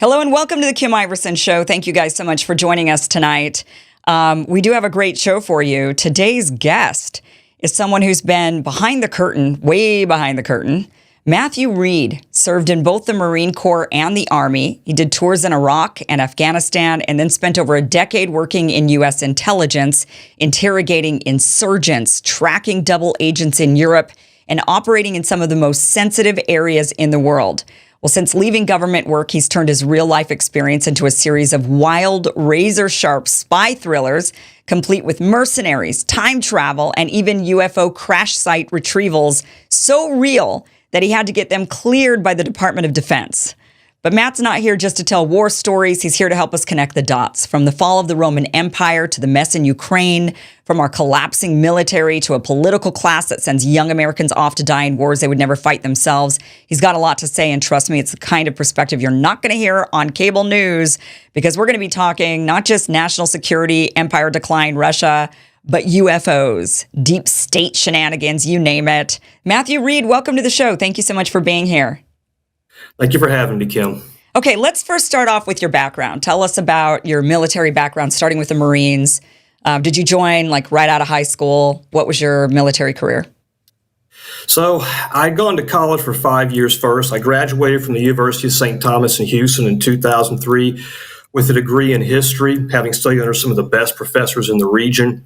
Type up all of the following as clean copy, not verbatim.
Hello and welcome to the Kim Iverson Show. Thank you guys so much for joining us tonight. We do have a great show for you. Today's guest is someone who's been behind the curtain, way behind the curtain. Matthew Reed served in both the Marine Corps and the Army. He did tours in Iraq and Afghanistan and then spent over a decade working in U.S. intelligence, interrogating insurgents, tracking double agents in Europe, and operating in some of the most sensitive areas in the world. Well, since leaving government work, he's turned his real-life experience into a series of wild, razor-sharp spy thrillers, complete with mercenaries, time travel, and even UFO crash site retrievals so real that he had to get them cleared by the Department of Defense. But Matt's not here just to tell war stories. He's here to help us connect the dots. From the fall of the Roman Empire to the mess in Ukraine, from our collapsing military to a political class that sends young Americans off to die in wars they would never fight themselves. He's got a lot to say, and trust me, it's the kind of perspective you're not going to hear on cable news, because we're going to be talking not just national security, empire decline, Russia, but UFOs, deep state shenanigans, you name it. Matthew Reed, welcome to the show. Thank you so much for being here. Thank you for having me, Kim. Okay, let's first start off with your background. Tell us about your military background, starting with the Marines. Did you join right out of high school? What was your military career? So I'd gone to college for 5 years first. I graduated from the University of St. Thomas in Houston in 2003 with a degree in history, having studied under some of the best professors in the region.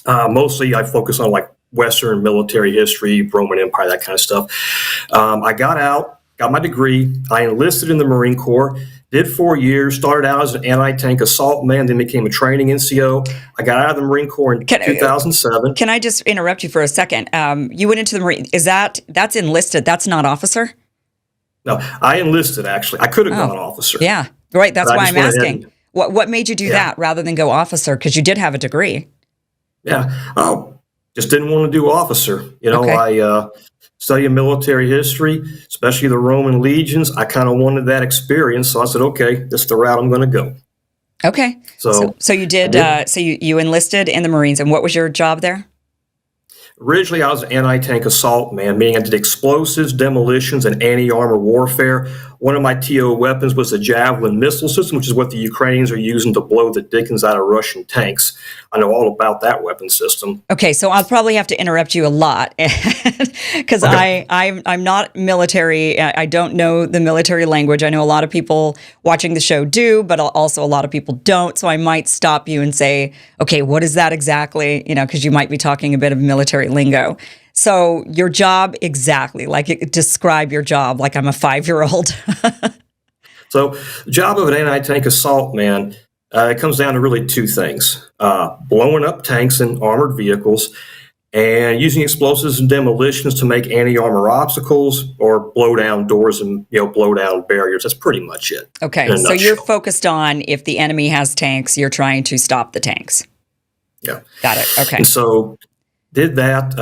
Mostly I focus on Western military history, Roman Empire, that kind of stuff. I got out. Got my degree. I enlisted in the Marine Corps, did 4 years, started out as an anti-tank assault man, then became a training NCO. I got out of the Marine Corps in 2007. Can I just interrupt you for a second? You went into the Marine. That's enlisted? That's not officer? No, I enlisted, actually. I could have gone officer. Yeah, right. That's why I'm asking. What made you do that rather than go officer? Because you did have a degree. Yeah. Just didn't want to do officer. I studied military history, especially the Roman legions. I kind of wanted that experience, so I said, okay, this is the route I'm going to go. Okay. So you did. So you enlisted in the Marines, and what was your job there? Originally, I was an anti-tank assault man, meaning I did explosives, demolitions, and anti-armor warfare. One of my TO weapons was the Javelin missile system, which is what the Ukrainians are using to blow the dickens out of Russian tanks. I know all about that weapon system. Okay, so I'll probably have to interrupt you a lot because I'm not military. I don't know the military language. I know a lot of people watching the show do, but also a lot of people don't. So I might stop you and say, okay, what is that exactly? Because you might be talking a bit of military lingo. So your job exactly, describe your job like I'm a 5-year-old. So the job of an anti-tank assault man, it comes down to really two things: blowing up tanks and armored vehicles, and using explosives and demolitions to make anti-armor obstacles or blow down doors and blow down barriers. That's pretty much it. Okay, so you're focused on if the enemy has tanks, you're trying to stop the tanks. Yeah. Got it. Okay. And so did that.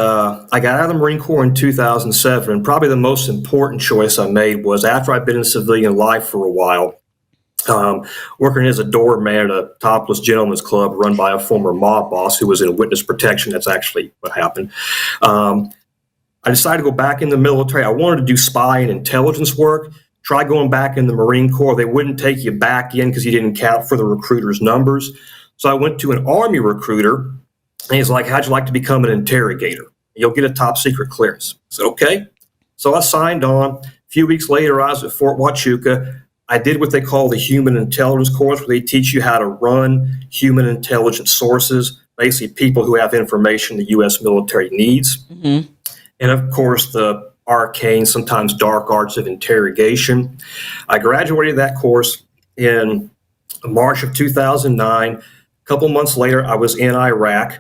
I got out of the Marine Corps in 2007, and probably the most important choice I made was after I'd been in civilian life for a while, working as a doorman at a topless gentleman's club run by a former mob boss who was in witness protection. That's actually what happened. I decided to go back in the military. I wanted to do spy and intelligence work. Try going back in the Marine Corps. They wouldn't take you back in because you didn't count for the recruiter's numbers. So I went to an Army recruiter, and he's like, how'd you like to become an interrogator? You'll get a top secret clearance. I said, okay. So I signed on. A few weeks later, I was at Fort Huachuca. I did what they call the Human Intelligence course, where they teach you how to run human intelligence sources, basically people who have information the U.S. military needs. Mm-hmm. And, of course, the arcane, sometimes dark arts of interrogation. I graduated that course in March of 2009. A couple months later, I was in Iraq.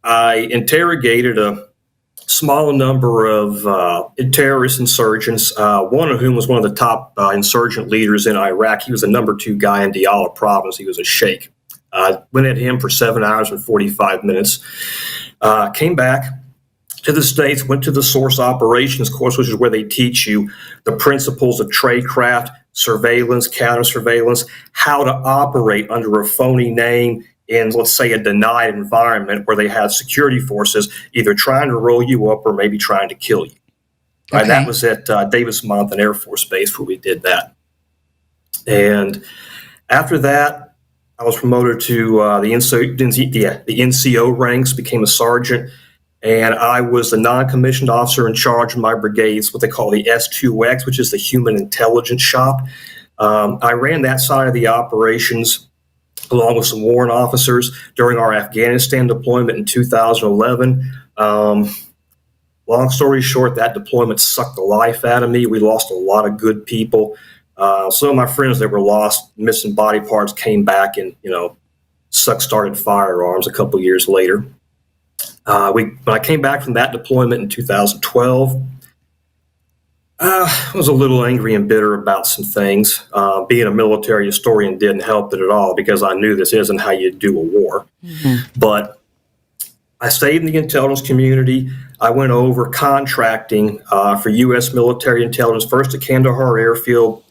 I interrogated a small number of terrorist insurgents, one of whom was one of the top insurgent leaders in Iraq. He was the number 2 guy in Diyala province. He was a sheikh. Went at him for 7 hours and 45 minutes. Came back to the States, went to the source operations course, which is where they teach you the principles of tradecraft, surveillance, counter-surveillance, how to operate under a phony name in, let's say, a denied environment where they have security forces either trying to roll you up or maybe trying to kill you. Okay. That was at Davis-Monthan Air Force Base where we did that. And after that, I was promoted to the NCO ranks, became a sergeant, and I was the non-commissioned officer in charge of my brigades, what they call the S2X, which is the Human Intelligence Shop. I ran that side of the operations along with some warrant officers during our Afghanistan deployment in 2011. Long story short, that deployment sucked the life out of me. We lost a lot of good people. Some of my friends that were lost, missing body parts, came back and, started firearms a couple years later. When I came back from that deployment in 2012, I was a little angry and bitter about some things. Being a military historian didn't help it at all because I knew this isn't how you do a war. Mm-hmm. But I stayed in the intelligence community. I went over contracting for U.S. military intelligence, first at Kandahar Airfield.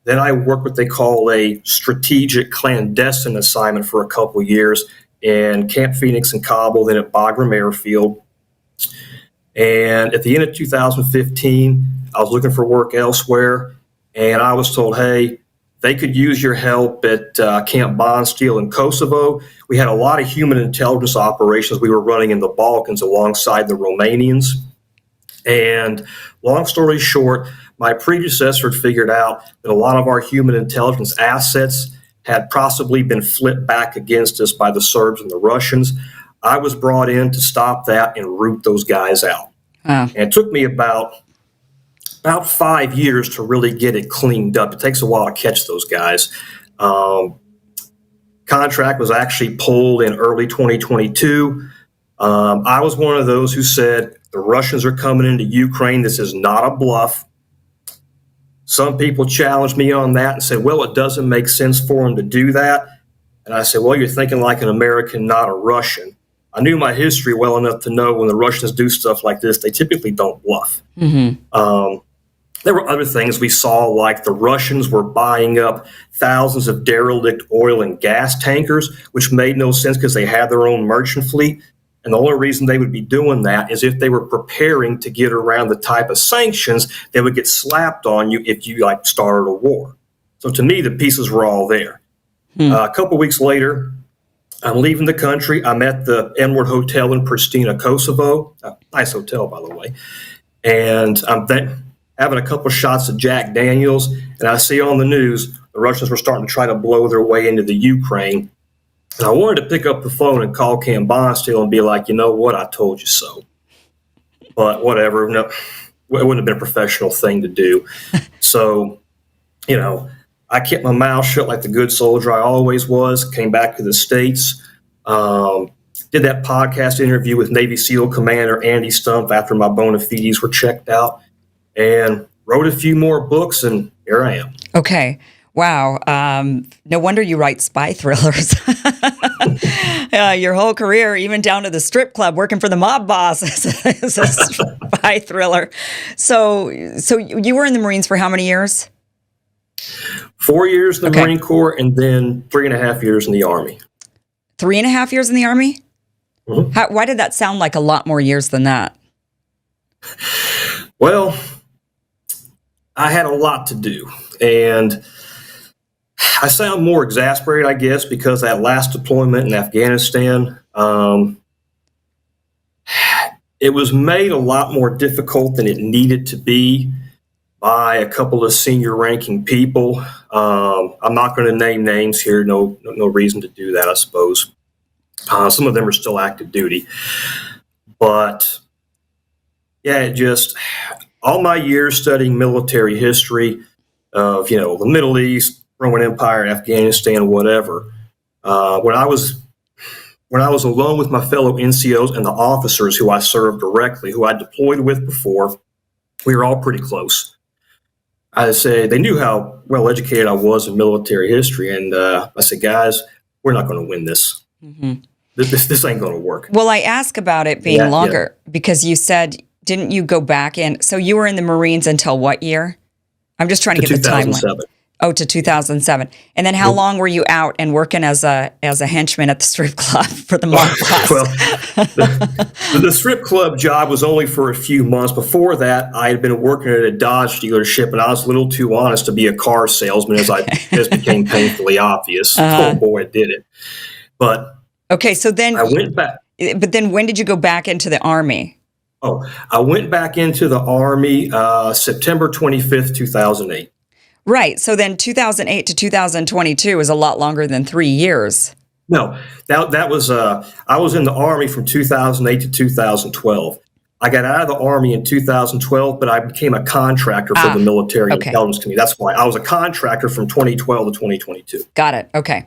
Then I worked what they call a strategic clandestine assignment for a couple of years in Camp Phoenix and Kabul, then at Bagram Airfield. And at the end of 2015, I was looking for work elsewhere, and I was told, hey, they could use your help at Camp Bonsteel in Kosovo. We had a lot of human intelligence operations we were running in the Balkans alongside the Romanians. And long story short, my predecessor had figured out that a lot of our human intelligence assets had possibly been flipped back against us by the Serbs and the Russians. I was brought in to stop that and root those guys out. And it took me about 5 years to really get it cleaned up. It takes a while to catch those guys. Contract was actually pulled in early 2022. I was one of those who said, the Russians are coming into Ukraine. This is not a bluff. Some people challenged me on that and said, well, it doesn't make sense for them to do that. And I said, well, you're thinking like an American, not a Russian. I knew my history well enough to know when the Russians do stuff like this, they typically don't bluff. Mm-hmm. There were other things we saw, like the Russians were buying up thousands of derelict oil and gas tankers, which made no sense because they had their own merchant fleet. And the only reason they would be doing that is if they were preparing to get around the type of sanctions that would get slapped on you if you started a war. So to me, the pieces were all there. A couple weeks later, I'm leaving the country. I'm at the N-Word Hotel in Pristina, Kosovo. Nice hotel, by the way. And I'm having a couple shots of Jack Daniels, and I see on the news the Russians were starting to try to blow their way into the Ukraine. And I wanted to pick up the phone and call Camp Bonsteel and be like, you know what, I told you so. But whatever, no, it wouldn't have been a professional thing to do. So, I kept my mouth shut like the good soldier I always was, came back to the States, did that podcast interview with Navy SEAL Commander Andy Stumpf after my bona fides were checked out, and wrote a few more books, and here I am. Okay. Wow. No wonder you write spy thrillers. Your whole career, even down to the strip club, working for the mob boss, is a spy thriller. So you were in the Marines for how many years? 4 years in the Marine Corps, and then 3.5 years in the Army. 3.5 years in the Army? Mm-hmm. Why did that sound like a lot more years than that? Well, I had a lot to do, and I sound more exasperated, I guess, because that last deployment in Afghanistan, it was made a lot more difficult than it needed to be by a couple of senior ranking people. I'm not going to name names here. No reason to do that, I suppose. Some of them are still active duty. But yeah, all my years studying military history of, the Middle East, Roman Empire, Afghanistan, whatever. When I was alone with my fellow NCOs and the officers who I served directly, who I deployed with before, we were all pretty close. I say they knew how well educated I was in military history, and I said, guys, we're not going to win this. Mm-hmm. This ain't going to work. Well, I ask about it being longer because you said, didn't you go back in? So you were in the Marines until what year? I'm just trying to get the timeline. Oh, to 2007. And then how long were you out and working as a henchman at the strip club for the mob boss? Well, the strip club job was only for a few months. Before that, I had been working at a Dodge dealership, and I was a little too honest to be a car salesman, as became painfully obvious. Oh boy, I did it. But okay, so then I went back. But then when did you go back into the Army? Oh, I went back into the Army September 25th, 2008. Right. So then 2008 to 2022 is a lot longer than 3 years. No, that was I was in the Army from 2008 to 2012. I got out of the Army in 2012, but I became a contractor for the military intelligence community. That's why I was a contractor from 2012 to 2022. Got it. Okay.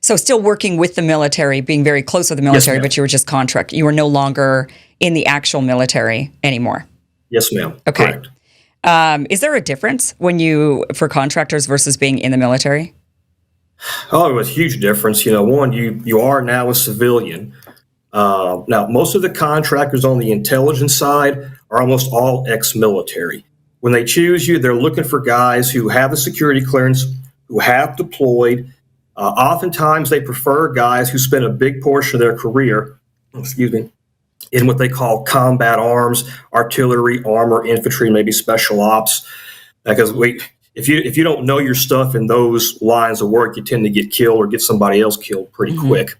So still working with the military, being very close with the military, Yes, but you were just contract. You were no longer in the actual military anymore. Yes, ma'am. Okay. Correct. Is there a difference for contractors versus being in the military? Oh, it was a huge difference. One, you are now a civilian. Now, most of the contractors on the intelligence side are almost all ex-military. When they choose you, they're looking for guys who have a security clearance, who have deployed. Oftentimes, they prefer guys who spent a big portion of their career, in what they call combat arms, artillery, armor, infantry, maybe special ops. Because if you don't know your stuff in those lines of work, you tend to get killed or get somebody else killed pretty quick.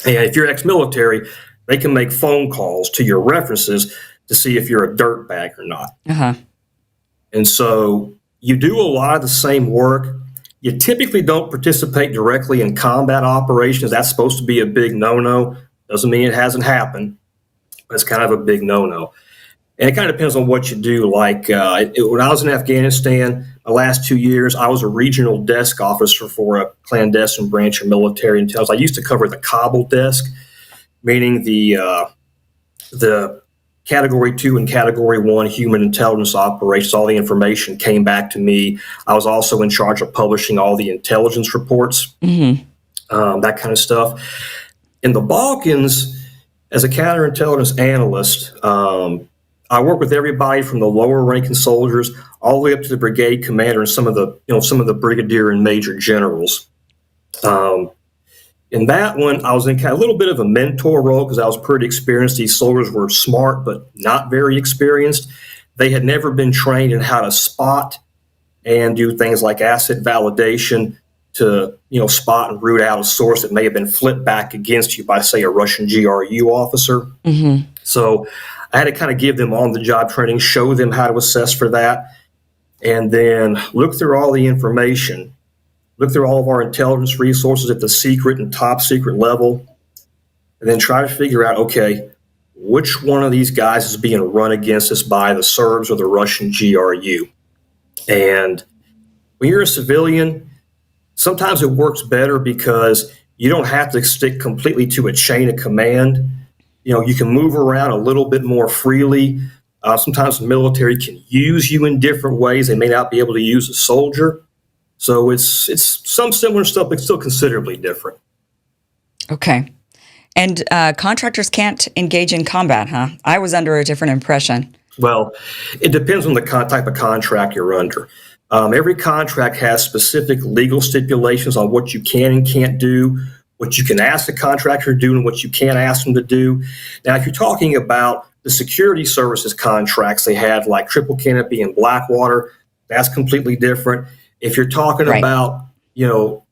And if you're ex-military, they can make phone calls to your references to see if you're a dirtbag or not. And so you do a lot of the same work. You typically don't participate directly in combat operations. That's supposed to be a big no-no. Doesn't mean it hasn't happened. It's kind of a big no-no. And it kind of depends on what you do. Like when I was in Afghanistan, the last 2 years, I was a regional desk officer for a clandestine branch of military intelligence. I used to cover the Kabul desk, meaning the Category 2 and Category 1 human intelligence operations. All the information came back to me. I was also in charge of publishing all the intelligence reports, that kind of stuff. In the Balkans, as a counterintelligence analyst, I work with everybody from the lower ranking soldiers all the way up to the brigade commander and some of the brigadier and major generals. In that one, I was in kind of a little bit of a mentor role because I was pretty experienced. These soldiers were smart but not very experienced. They had never been trained in how to spot and do things like asset validation to spot and root out a source that may have been flipped back against you by, say, a Russian GRU officer. So I had to kind of give them on-the-job training, show them how to assess for that, and then look through all the information, look through all of our intelligence resources at the secret and top secret level, and then try to figure out, okay, which one of these guys is being run against us by the Serbs or the Russian GRU. And when you're a civilian, sometimes it works better because you don't have to stick completely to a chain of command. You can move around a little bit more freely. Sometimes the military can use you in different ways. They may not be able to use a soldier. So it's some similar stuff, but still considerably different. Okay. And contractors can't engage in combat, huh? I was under a different impression. Well, it depends on the type of contract you're under. Every contract has specific legal stipulations on what you can and can't do, what you can ask the contractor to do, and what you can't ask them to do. Now, if you're talking about the security services contracts they had, like Triple Canopy and Blackwater, that's completely different. If you're talking about,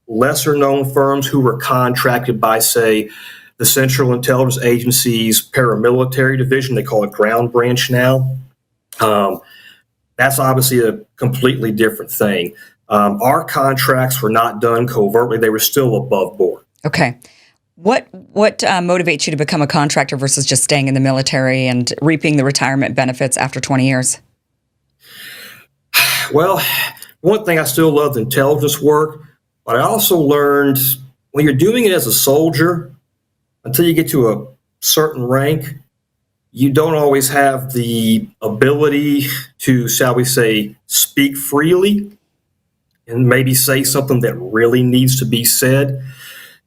lesser known firms who were contracted by, say, the Central Intelligence Agency's paramilitary division, they call it Ground Branch now. That's obviously a completely different thing. Our contracts were not done covertly. They were still above board. Okay. What motivates you to become a contractor versus just staying in the military and reaping the retirement benefits after 20 years? Well, one thing, I still loved intelligence work, but I also learned when you're doing it as a soldier, until you get to a certain rank, you don't always have the ability to, shall we say, speak freely and maybe say something that really needs to be said.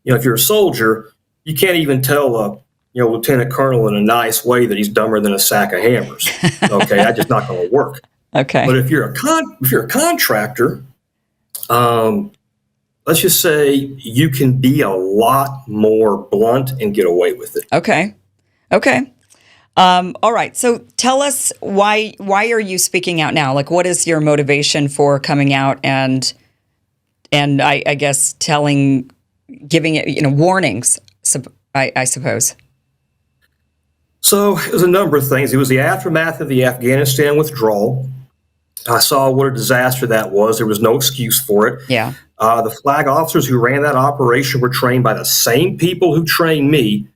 If you're a soldier, you can't even tell a lieutenant colonel in a nice way that he's dumber than a sack of hammers. Okay, that's just not going to work. Okay. But if you're a contractor, Let's just say you can be a lot more blunt and get away with it. Okay. Okay. All right. So tell us why are you speaking out now? Like, what is your motivation for coming out and I guess giving it, warnings, I suppose. So it was a number of things. It was the aftermath of the Afghanistan withdrawal. I saw what a disaster that was. There was no excuse for it. Yeah. The flag officers who ran that operation were trained by the same people who trained me.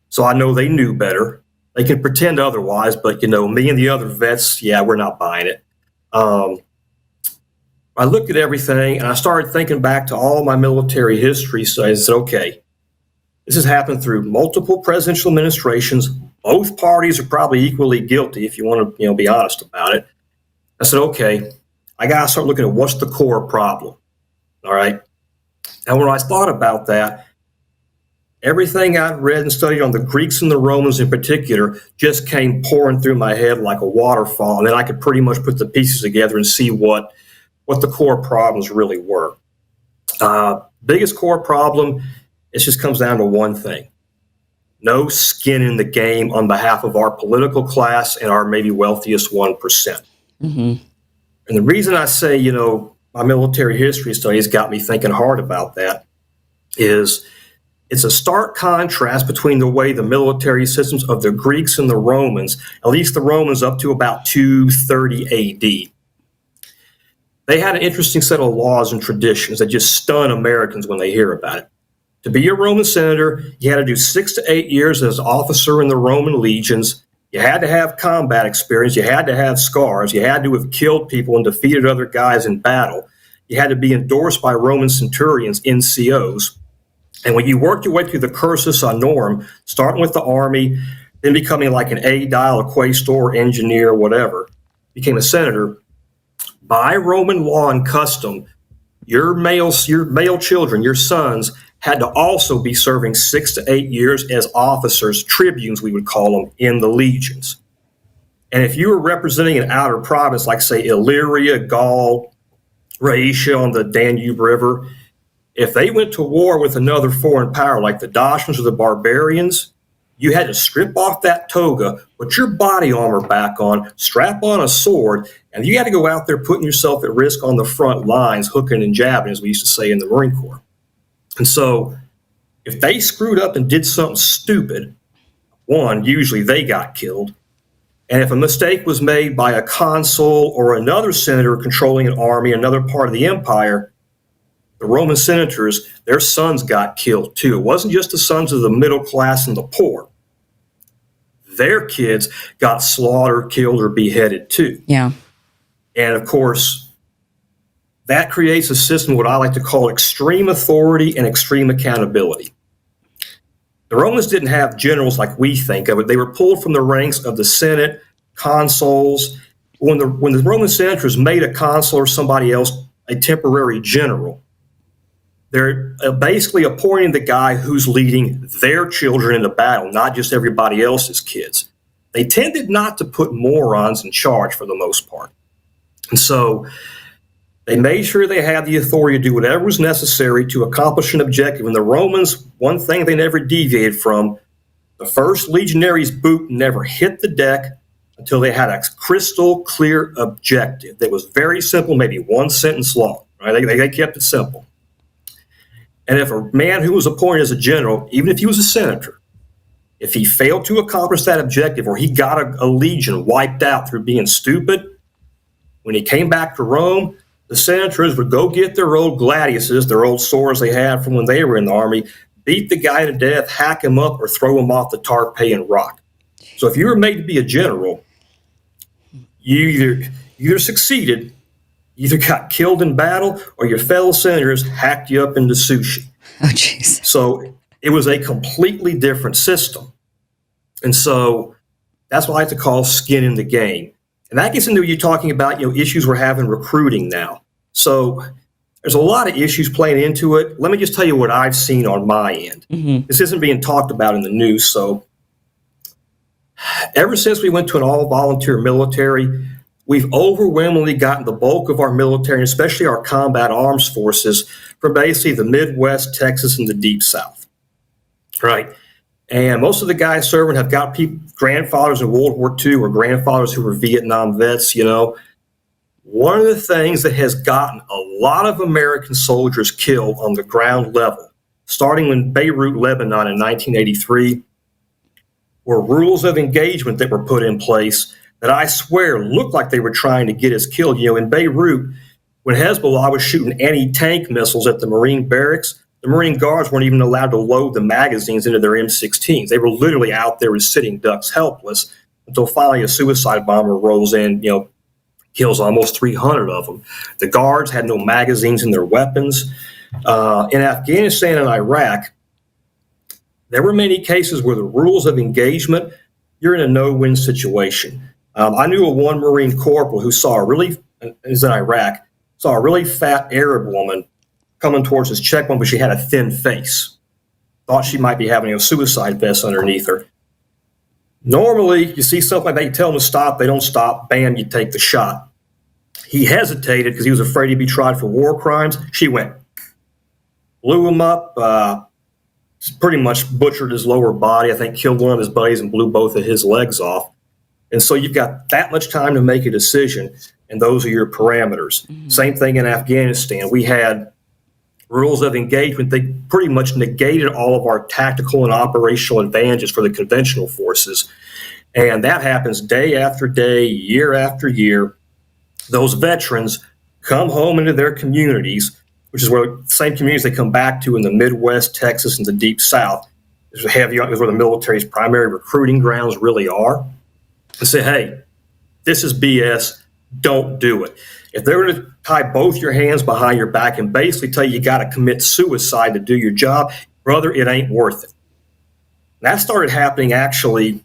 So I know they knew better. They can pretend otherwise, but me and the other vets, we're not buying it. I looked at everything and I started thinking back to all my military history. So I said, okay, this has happened through multiple presidential administrations. Both parties are probably equally guilty if you want to, be honest about it. I said, okay, I got to start looking at what's the core problem. All right. And when I thought about that, everything I'd read and studied on the Greeks and the Romans in particular just came pouring through my head like a waterfall. And then I could pretty much put the pieces together and see what the core problems really were. Biggest core problem, it just comes down to one thing. No skin in the game on behalf of our political class and our maybe wealthiest 1%. Mm-hmm. And the reason I say, my military history studies got me thinking hard about that is it's a stark contrast between the way the military systems of the Greeks and the Romans, at least the Romans up to about 230 AD. They had an interesting set of laws and traditions that just stun Americans when they hear about it. To be a Roman senator, you had to do 6 to 8 years as an officer in the Roman legions. You had to have combat experience. You had to have scars. You had to have killed people and defeated other guys in battle. You had to be endorsed by Roman centurions, NCOs. And when you worked your way through the cursus honorum, starting with the army, then becoming like an aedile, a quaestor, engineer, whatever, became a senator, by Roman law and custom, your male children, your sons, had to also be serving 6 to 8 years as officers, tribunes, we would call them, in the legions. And if you were representing an outer province, like, say, Illyria, Gaul, Rhaetia on the Danube River, if they went to war with another foreign power, like the Dacians or the barbarians, you had to strip off that toga, put your body armor back on, strap on a sword, and you had to go out there putting yourself at risk on the front lines, hooking and jabbing, as we used to say in the Marine Corps. And so if they screwed up and did something stupid, one, usually they got killed. And if a mistake was made by a consul or another senator controlling an army, another part of the empire, the Roman senators, their sons got killed too. It wasn't just the sons of the middle class and the poor. Their kids got slaughtered, killed, or beheaded too. Yeah. And of course, that creates a system, what I like to call extreme authority and extreme accountability. The Romans didn't have generals like we think of it. They were pulled from the ranks of the Senate, consuls. When the Roman senators made a consul or somebody else a temporary general, they're basically appointing the guy who's leading their children into battle, not just everybody else's kids. They tended not to put morons in charge for the most part. And so they made sure they had the authority to do whatever was necessary to accomplish an objective. And the Romans, one thing they never deviated from, the first legionary's boot never hit the deck until they had a crystal clear objective that was very simple, maybe one sentence long. Right? They kept it simple. And if a man who was appointed as a general, even if he was a senator, if he failed to accomplish that objective or he got a legion wiped out through being stupid, when he came back to Rome, the senators would go get their old gladiuses, their old swords they had from when they were in the army, beat the guy to death, hack him up, or throw him off the Tarpeian Rock. So if you were made to be a general, you either succeeded, you either got killed in battle, or your fellow senators hacked you up into sushi. Oh, jeez. So it was a completely different system. And so that's what I like to call skin in the game. And that gets into you talking about, issues we're having recruiting now. So there's a lot of issues playing into it. Let me just tell you what I've seen on my end. Mm-hmm. This isn't being talked about in the news. So ever since we went to an all-volunteer military, we've overwhelmingly gotten the bulk of our military, and especially our combat arms forces, from basically the Midwest, Texas, and the Deep South, right? And most of the guys serving have got grandfathers in World War II or grandfathers who were Vietnam vets, you know. One of the things that has gotten a lot of American soldiers killed on the ground level, starting in Beirut, Lebanon in 1983, were rules of engagement that were put in place that I swear looked like they were trying to get us killed. You know, in Beirut, when Hezbollah was shooting anti-tank missiles at the Marine barracks, the Marine Guards weren't even allowed to load the magazines into their M16s. They were literally out there as sitting ducks, helpless, until finally a suicide bomber rolls in, you know, kills almost 300 of them. The guards had no magazines in their weapons. In Afghanistan and Iraq, there were many cases where the rules of engagement, you're in a no-win situation. I knew of one Marine corporal who is in Iraq, saw a really fat Arab woman coming towards his checkpoint, but she had a thin face. Thought she might be having a suicide vest underneath her. Normally, you see something like that, you tell them to stop, they don't stop, bam, you take the shot. He hesitated because he was afraid he'd be tried for war crimes. She went, blew him up, pretty much butchered his lower body, I think killed one of his buddies and blew both of his legs off. And so you've got that much time to make a decision, and those are your parameters. Mm-hmm. Same thing in Afghanistan. We had rules of engagement. They pretty much negated all of our tactical and operational advantages for the conventional forces. And that happens day after day, year after year. Those veterans come home into their communities, which is where the same communities they come back to in the Midwest, Texas, and the Deep South. Is where the military's primary recruiting grounds really are. And say, hey, this is BS. Don't do it. If they're going to tie both your hands behind your back and basically tell you got to commit suicide to do your job, brother, it ain't worth it. And that started happening actually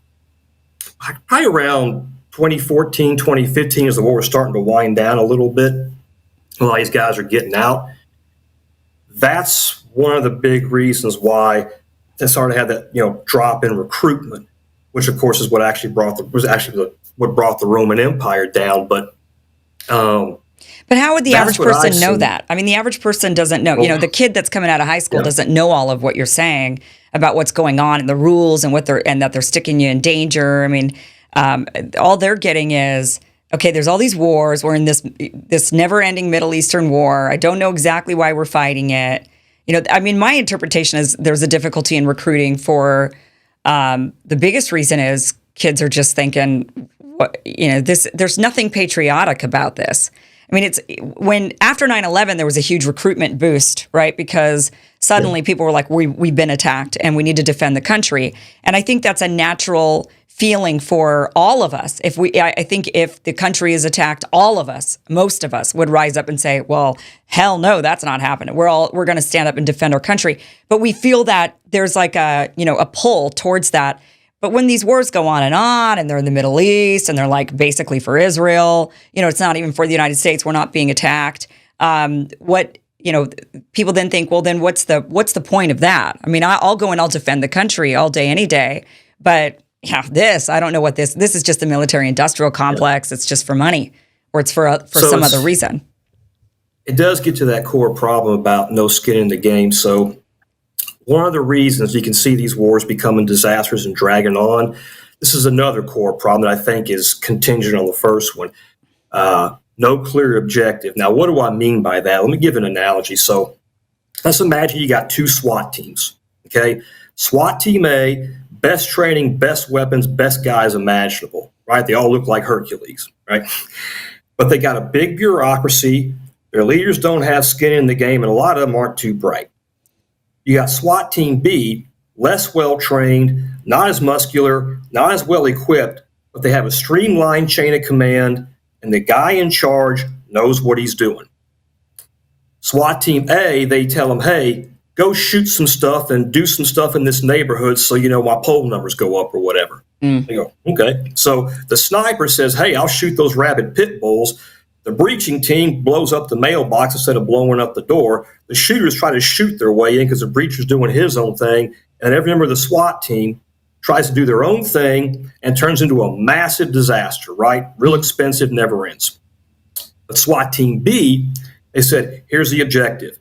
probably around 2014, 2015 as the war was starting to wind down a little bit. A lot of these guys are getting out. That's one of the big reasons why they started to have that, you know, drop in recruitment, which of course is what actually brought the Roman Empire down. But how would the average person know that? I mean, the average person doesn't know. You know, the kid that's coming out of high school doesn't know all of what you're saying about what's going on and the rules and that they're sticking you in danger. I mean, all they're getting is, okay, there's all these wars. We're in this never-ending Middle Eastern war. I don't know exactly why we're fighting it. You know, I mean, my interpretation is there's a difficulty in recruiting for the biggest reason is kids are just thinking, there's nothing patriotic about this. I mean, it's when after 9/11, there was a huge recruitment boost, right? Because suddenly people were like, we've been attacked and we need to defend the country. And I think that's a natural feeling for all of us. I think if the country is attacked, all of us, most of us would rise up and say, well, hell no, that's not happening. We're going to stand up and defend our country. But we feel that there's like a pull towards that. But when these wars go on and they're in the Middle East and they're like basically for Israel, it's not even for the United States, we're not being attacked. People then think, well, then what's the point of that? I mean, I'll go and I'll defend the country all day, any day. But I don't know what this is just a military industrial complex. It's just for money or it's for some other reason. It does get to that core problem about no skin in the game. So one of the reasons you can see these wars becoming disasters and dragging on, this is another core problem that I think is contingent on the first one. No clear objective. Now, what do I mean by that? Let me give an analogy. So let's imagine you got two SWAT teams, okay? SWAT Team A, best training, best weapons, best guys imaginable, right? They all look like Hercules, right? But they got a big bureaucracy. Their leaders don't have skin in the game, and a lot of them aren't too bright. You got SWAT Team B, less well-trained, not as muscular, not as well-equipped, but they have a streamlined chain of command, and the guy in charge knows what he's doing. SWAT Team A, they tell him, hey, go shoot some stuff and do some stuff in this neighborhood so, my poll numbers go up or whatever. They go, okay. So the sniper says, hey, I'll shoot those rabid pit bulls. The breaching team blows up the mailbox instead of blowing up the door. The shooters try to shoot their way in because the breacher's doing his own thing. And every member of the SWAT team tries to do their own thing and turns into a massive disaster, right? Real expensive, never ends. But SWAT Team B, they said, here's the objective.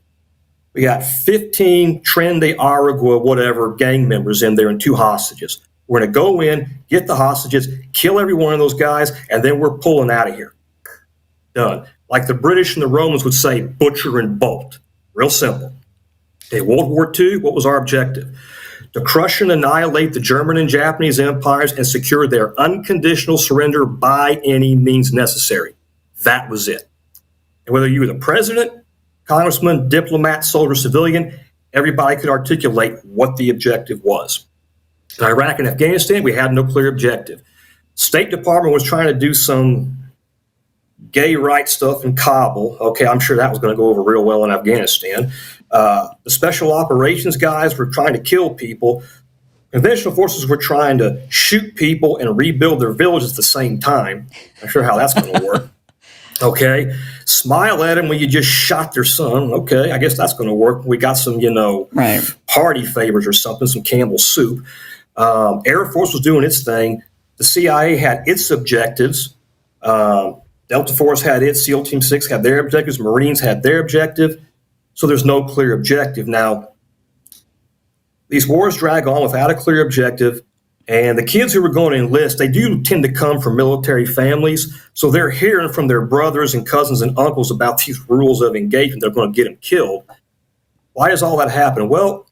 We got 15 Tren de Aragua, whatever, gang members in there and 2 hostages. We're going to go in, get the hostages, kill every one of those guys, and then we're pulling out of here. Done. Like the British and the Romans would say, butcher and bolt. Real simple. Okay, World War II, what was our objective? To crush and annihilate the German and Japanese empires and secure their unconditional surrender by any means necessary. That was it. And whether you were the president, congressman, diplomat, soldier, civilian, everybody could articulate what the objective was. In Iraq and Afghanistan, we had no clear objective. State Department was trying to do some gay rights stuff in Kabul. Okay, I'm sure that was going to go over real well in Afghanistan. The special operations guys were trying to kill people. Conventional forces were trying to shoot people and rebuild their villages at the same time. I'm sure how that's going to work. Okay, smile at them when you just shot their son. Okay, I guess that's going to work. We got some, right, party favors or something, some Campbell's soup. Air Force was doing its thing. The CIA had its objectives. Delta Force had its. SEAL Team 6 had their objectives. Marines had their objective. So there's no clear objective. Now, these wars drag on without a clear objective. And the kids who were going to enlist, they do tend to come from military families. So they're hearing from their brothers and cousins and uncles about these rules of engagement. They're going to get them killed. Why does all that happen? Well,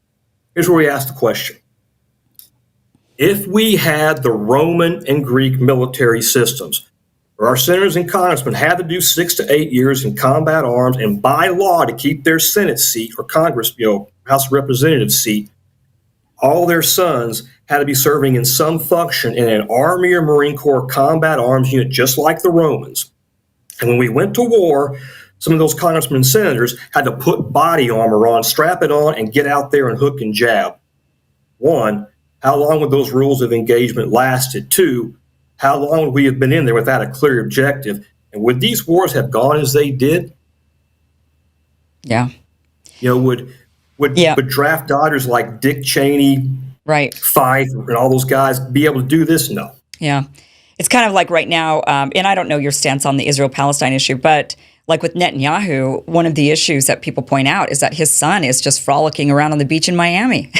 here's where we ask the question. If we had the Roman and Greek military systems, where our senators and congressmen had to do 6 to 8 years in combat arms and by law to keep their Senate seat or Congress, House of Representatives seat, all their sons had to be serving in some function in an Army or Marine Corps combat arms unit, just like the Romans. And when we went to war, some of those congressmen and senators had to put body armor on, strap it on, and get out there and hook and jab. 1, how long would those rules of engagement lasted? 2, how long would we have been in there without a clear objective? And would these wars have gone as they did? Yeah. Would draft dodgers like Dick Cheney, right, Fife, and all those guys be able to do this? No. Yeah. It's kind of like right now, and I don't know your stance on the Israel-Palestine issue, but like with Netanyahu, one of the issues that people point out is that his son is just frolicking around on the beach in Miami.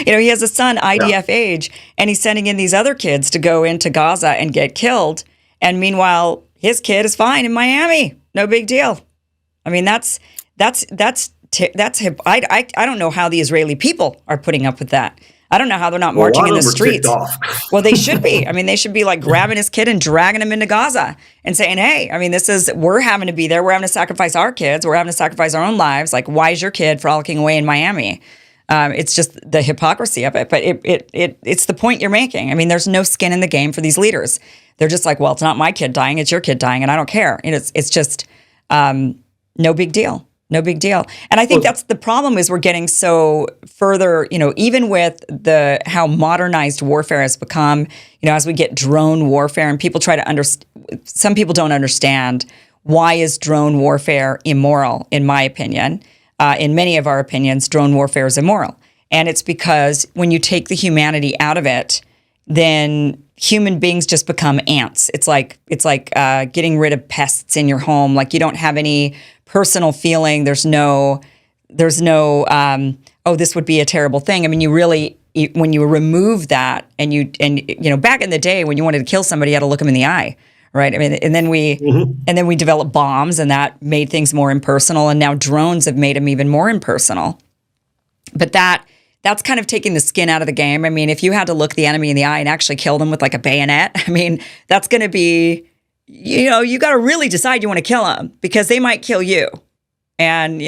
He has a son, IDF age, and he's sending in these other kids to go into Gaza and get killed. And meanwhile, his kid is fine in Miami. No big deal. I mean, I don't know how the Israeli people are putting up with that. I don't know how they're not marching in the streets. Well, they should be. I mean, they should be like grabbing his kid and dragging him into Gaza and saying, hey, I mean, we're having to be there. We're having to sacrifice our kids. We're having to sacrifice our own lives. Like, why is your kid frolicking away in Miami? It's just the hypocrisy of it. But it's the point you're making. I mean, there's no skin in the game for these leaders. They're just like, well, it's not my kid dying. It's your kid dying. And I don't care. And it's just no big deal. No big deal. And I think that's the problem is we're getting so further, even with how modernized warfare has become, as we get drone warfare and people try to understand, some people don't understand why is drone warfare immoral, in my opinion. In many of our opinions, drone warfare is immoral. And it's because when you take the humanity out of it, then human beings just become ants. It's like getting rid of pests in your home. Like you don't have any personal feeling. There's no, oh, this would be a terrible thing. I mean, when you remove that and back in the day when you wanted to kill somebody, you had to look them in the eye, right? I mean, and then we developed bombs and that made things more impersonal. And now drones have made them even more impersonal. But that's kind of taking the skin out of the game. I mean, if you had to look the enemy in the eye and actually kill them with like a bayonet, I mean, that's going to be, you got to really decide you want to kill them because they might kill you. And,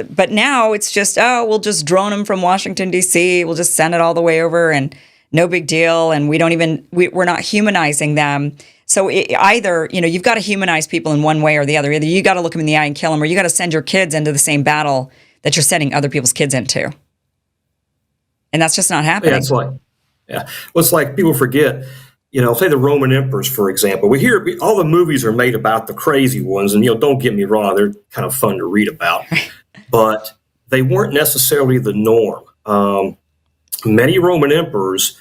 but now it's just, we'll just drone them from Washington, D.C. We'll just send it all the way over and no big deal. And we're not humanizing them. So either, you've got to humanize people in one way or the other. Either you got to look them in the eye and kill them, or you got to send your kids into the same battle that you're sending other people's kids into. And that's just not happening. Well, it's like people forget, say the Roman emperors, for example. We hear all the movies are made about the crazy ones, and don't get me wrong, they're kind of fun to read about, but they weren't necessarily the norm. many Roman emperors,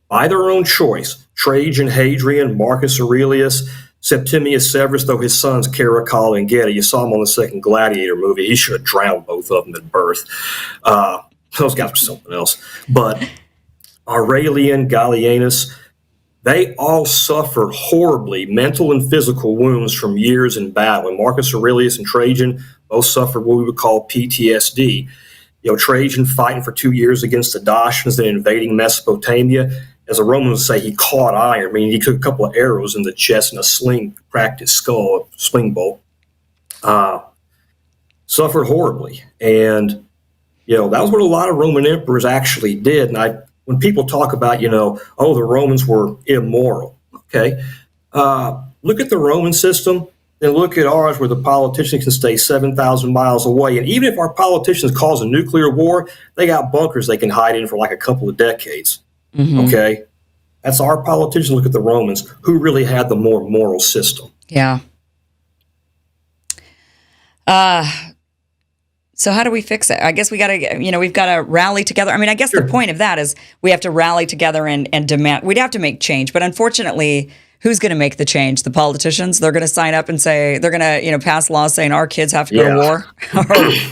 by their own choice, Trajan, Hadrian, Marcus Aurelius, Septimius Severus, though his sons Caracalla and Geta, you saw him on the second Gladiator movie. He should have drowned both of them at birth. Those guys were something else. But Aurelian, Gallienus, they all suffered horribly mental and physical wounds from years in battle. And Marcus Aurelius and Trajan both suffered what we would call PTSD. Trajan fighting for 2 years against the Dacians, then invading Mesopotamia. As the Romans would say, he caught iron, meaning he took a couple of arrows in the chest and a sling cracked his skull, a sling bolt. Suffered horribly. And, that was what a lot of Roman emperors actually did. And when people talk about, the Romans were immoral, okay? Look at the Roman system and look at ours where the politicians can stay 7,000 miles away. And even if our politicians cause a nuclear war, they got bunkers they can hide in for like a couple of decades. Mm-hmm. Okay, that's our politicians. Look at the Romans, who really had the more moral system. Yeah. So how do we fix it? I guess we got to, we've got to rally together. I mean, I guess the point of that is we have to rally together and demand. We'd have to make change, but unfortunately, who's going to make the change? The politicians? They're going to sign up and say they're going to, pass laws saying our kids have to go to war,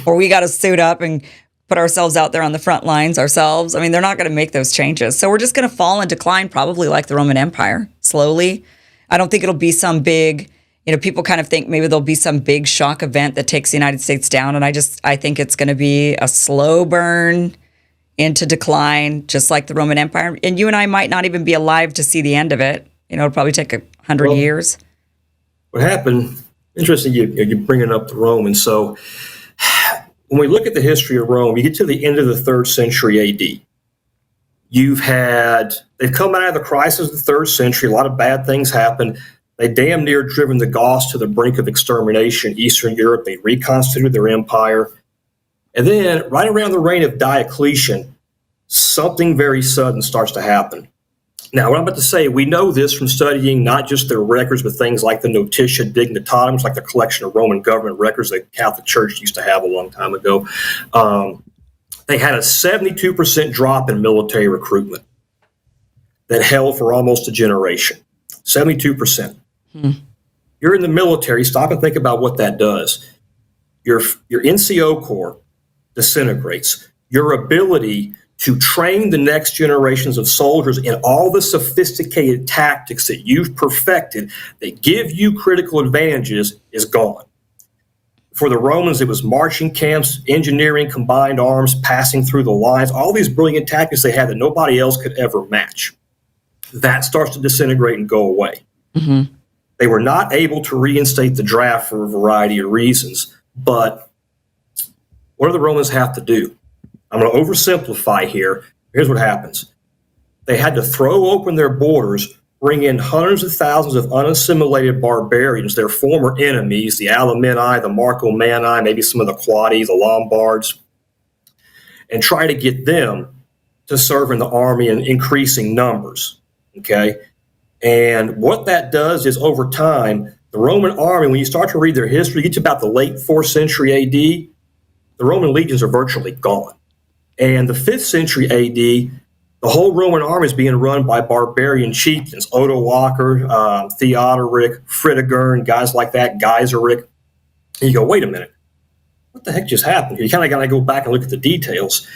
or we got to suit up and put ourselves out there on the front lines ourselves. I mean, they're not going to make those changes. So we're just going to fall in decline, probably like the Roman Empire, slowly. I don't think it'll be some big, people kind of think maybe there'll be some big shock event that takes the United States down. And I think it's going to be a slow burn into decline, just like the Roman Empire. And you and I might not even be alive to see the end of it. It'll probably take 100 years. What happened, interesting, you're bringing up the Romans. So when we look at the history of Rome, you get to the end of the 3rd century AD. They've come out of the crisis of the 3rd century. A lot of bad things happened. They damn near driven the Goths to the brink of extermination. Eastern Europe, they reconstituted their empire. And then right around the reign of Diocletian, something very sudden starts to happen. Now, what I'm about to say, we know this from studying not just their records, but things like the Notitia Dignitatum, like the collection of Roman government records the Catholic Church used to have a long time ago. They had a 72% drop in military recruitment that held for almost a generation. 72%. You're in the military, stop and think about what that does. Your NCO Corps disintegrates. Your ability to train the next generations of soldiers in all the sophisticated tactics that you've perfected that give you critical advantages is gone. For the Romans, it was marching camps, engineering, combined arms, passing through the lines, all these brilliant tactics they had that nobody else could ever match. That starts to disintegrate and go away. Mm-hmm. They were not able to reinstate the draft for a variety of reasons, but what do the Romans have to do? I'm going to oversimplify here. Here's what happens. They had to throw open their borders, bring in hundreds of thousands of unassimilated barbarians, their former enemies, the Alemanni, the Marcomanni, maybe some of the Quadi, the Lombards, and try to get them to serve in the army in increasing numbers, okay? And what that does is over time, the Roman army, when you start to read their history, you get to about the late 4th century AD, the Roman legions are virtually gone. And the 5th century AD, the whole Roman army is being run by barbarian chieftains, Odoacer, Theodoric, Fritigern, guys like that, Gaiseric. And you go, wait a minute, what the heck just happened here? You kind of got to go back and look at the details.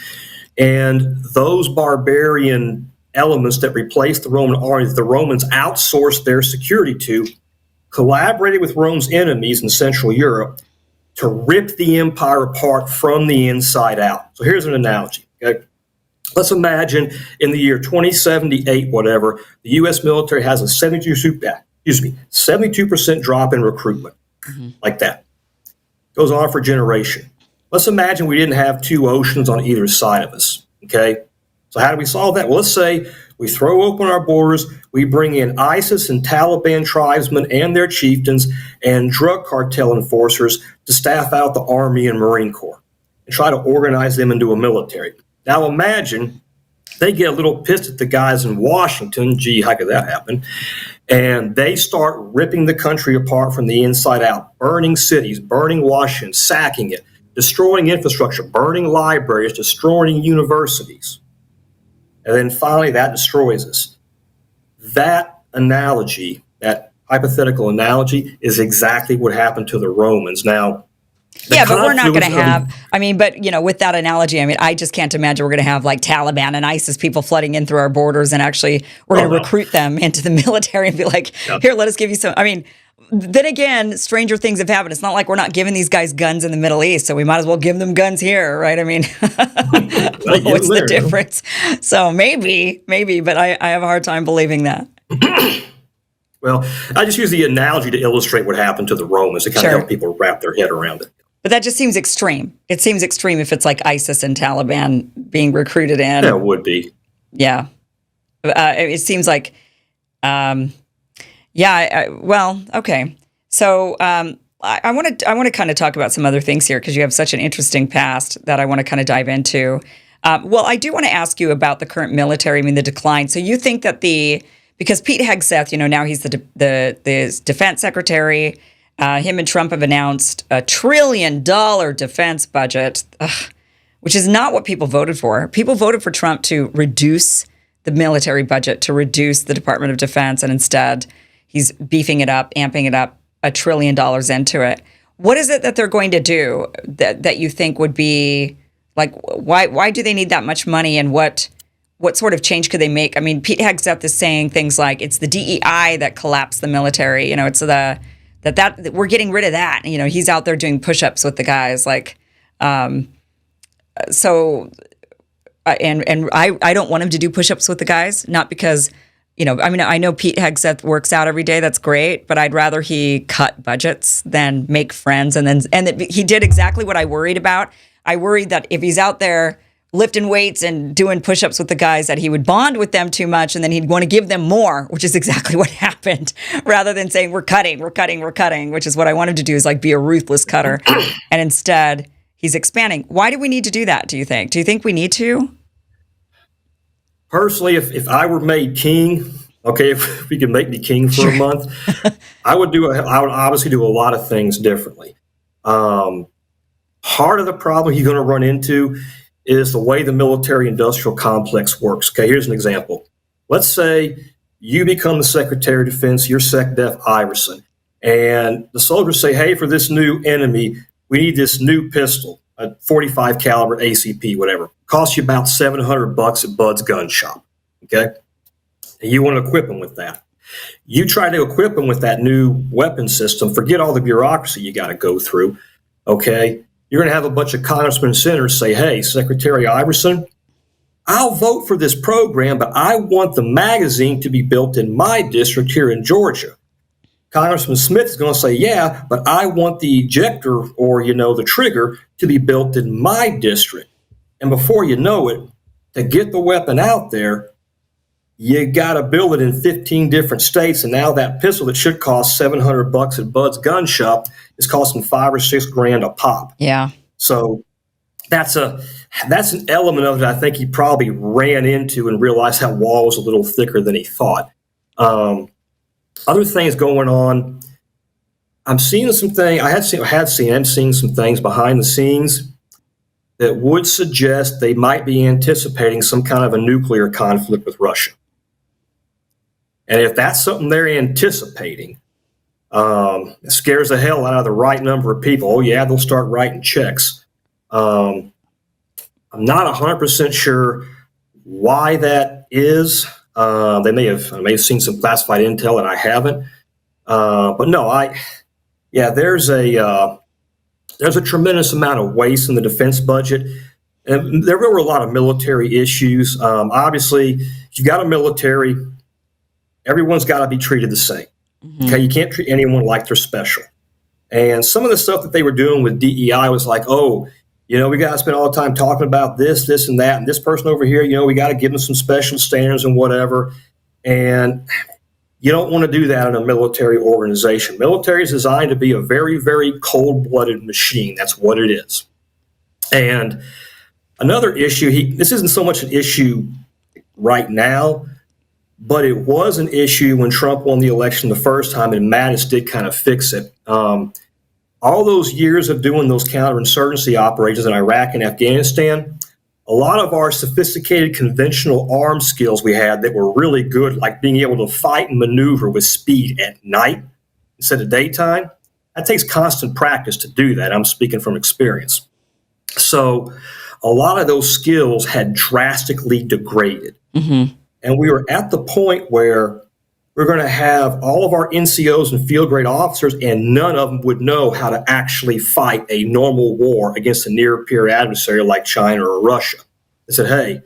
And those barbarian elements that replaced the Roman army, that the Romans outsourced their security to, collaborated with Rome's enemies in Central Europe to rip the empire apart from the inside out. So here's an analogy. Okay? Let's imagine in the year 2078, whatever, the U.S. military has a 72% drop in recruitment, like that. Goes on for a generation. Let's imagine we didn't have two oceans on either side of us, okay? So how do we solve that? Well, let's say we throw open our borders, we bring in ISIS and Taliban tribesmen and their chieftains and drug cartel enforcers to staff out the Army and Marine Corps and try to organize them into a military. Now imagine they get a little pissed at the guys in Washington, gee, how could that happen? And they start ripping the country apart from the inside out, burning cities, burning Washington, sacking it, destroying infrastructure, burning libraries, destroying universities. and then finally that destroys us. That analogy, that hypothetical analogy, is exactly what happened to the Romans. Now, yeah, but we're not going to have, but with that analogy, I just can't imagine we're going to have like Taliban and ISIS people flooding in through our borders, and actually we're going to recruit them into the military and be like, here, let us give you some. Then again, stranger things have happened. It's not like we're not giving these guys guns in the Middle East, so we might as well give them guns here, right? What's the difference? So maybe, but I have a hard time believing that. Well, I just use the analogy to illustrate what happened to the Romans to kind of help people wrap their head around it. But that just seems extreme. It seems extreme if it's like ISIS and Taliban being recruited in. Yeah, it would be. Yeah. It seems like, well, okay. So I want to kind of talk about some other things here because you have such an interesting past that I want to kind of dive into. Well, I do want to ask you about the current military, the decline. So you think that because Pete Hegseth, now he's the defense secretary. Him and Trump have announced $1 trillion defense budget, which is not what people voted for. People voted for Trump to reduce the military budget, to reduce the Department of Defense, and instead he's beefing it up, amping it up, $1 trillion into it. What is it that they're going to do that you think would be like? Why do they need that much money, and what sort of change could they make? Pete Hegseth is saying things like it's the DEI that collapsed the military. It's that we're getting rid of that. He's out there doing push-ups with the guys, like, so. And I don't want him to do push-ups with the guys, not because, I know Pete Hegseth works out every day. That's great, but I'd rather he cut budgets than make friends. And he did exactly what I worried about. I worried that if he's out there lifting weights and doing push-ups with the guys, that he would bond with them too much, and then he'd want to give them more, which is exactly what happened, rather than saying we're cutting, which is what I wanted to do, is like be a ruthless cutter. And instead, he's expanding. Why do we need to do that, do you think? Do you think we need to? Personally, if I were made king, okay, if we could make me king for a month, I would obviously do a lot of things differently. Part of the problem you're going to run into is the way the military-industrial complex works. Okay, here's an example. Let's say you become the Secretary of Defense, you're SecDef Iverson, and the soldiers say, hey, for this new enemy, we need this new pistol, a 45 caliber ACP, whatever. Costs you about $700 at Bud's gun shop, okay? And you want to equip them with that. You try to equip them with that new weapon system, forget all the bureaucracy you got to go through, okay? You're going to have a bunch of congressmen and senators say, hey, Secretary Iverson, I'll vote for this program, but I want the magazine to be built in my district here in Georgia. Congressman Smith is going to say, yeah, but I want the ejector or, the trigger to be built in my district. And before you know it, to get the weapon out there, you got to build it in 15 different states. And now that pistol that should cost $700 at Bud's gun shop is costing $5 or $6 grand a pop. Yeah. So that's an element of it I think he probably ran into and realized that wall was a little thicker than he thought. Other things going on. I'm seeing some things. I'm seeing some things behind the scenes that would suggest they might be anticipating some kind of a nuclear conflict with Russia. And if that's something they're anticipating, it scares the hell out of the right number of people. Oh yeah, they'll start writing checks. I'm not 100% sure why that is. I may have seen some classified intel that I haven't. But no, there's a tremendous amount of waste in the defense budget. And there were a lot of military issues. Obviously, if you've got a military, everyone's got to be treated the same. Mm-hmm. Okay, you can't treat anyone like they're special. And some of the stuff that they were doing with DEI was like, we got to spend all the time talking about this, and that, and this person over here, we got to give them some special standards and whatever. And you don't want to do that in a military organization. Military is designed to be a very, very cold-blooded machine. That's what it is. And another issue, this isn't so much an issue right now, but it was an issue when Trump won the election the first time, and Mattis did kind of fix it. All those years of doing those counterinsurgency operations in Iraq and Afghanistan, a lot of our sophisticated conventional arm skills we had that were really good, like being able to fight and maneuver with speed at night instead of daytime, that takes constant practice to do that. I'm speaking from experience. So a lot of those skills had drastically degraded. Mm-hmm. And we were at the point where we're going to have all of our NCOs and field grade officers, and none of them would know how to actually fight a normal war against a near peer adversary like China or Russia. They said, hey,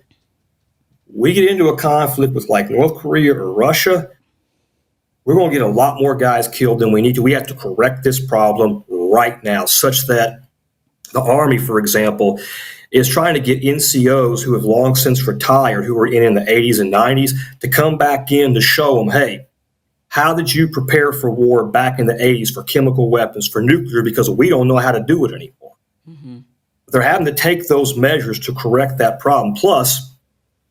we get into a conflict with like North Korea or Russia, we're going to get a lot more guys killed than we need to. We have to correct this problem right now, such that the Army, for example, is trying to get NCOs who have long since retired, who were in the 80s and 90s, to come back in to show them, hey, how did you prepare for war back in the 80s for chemical weapons, for nuclear, because we don't know how to do it anymore. Mm-hmm. They're having to take those measures to correct that problem. Plus,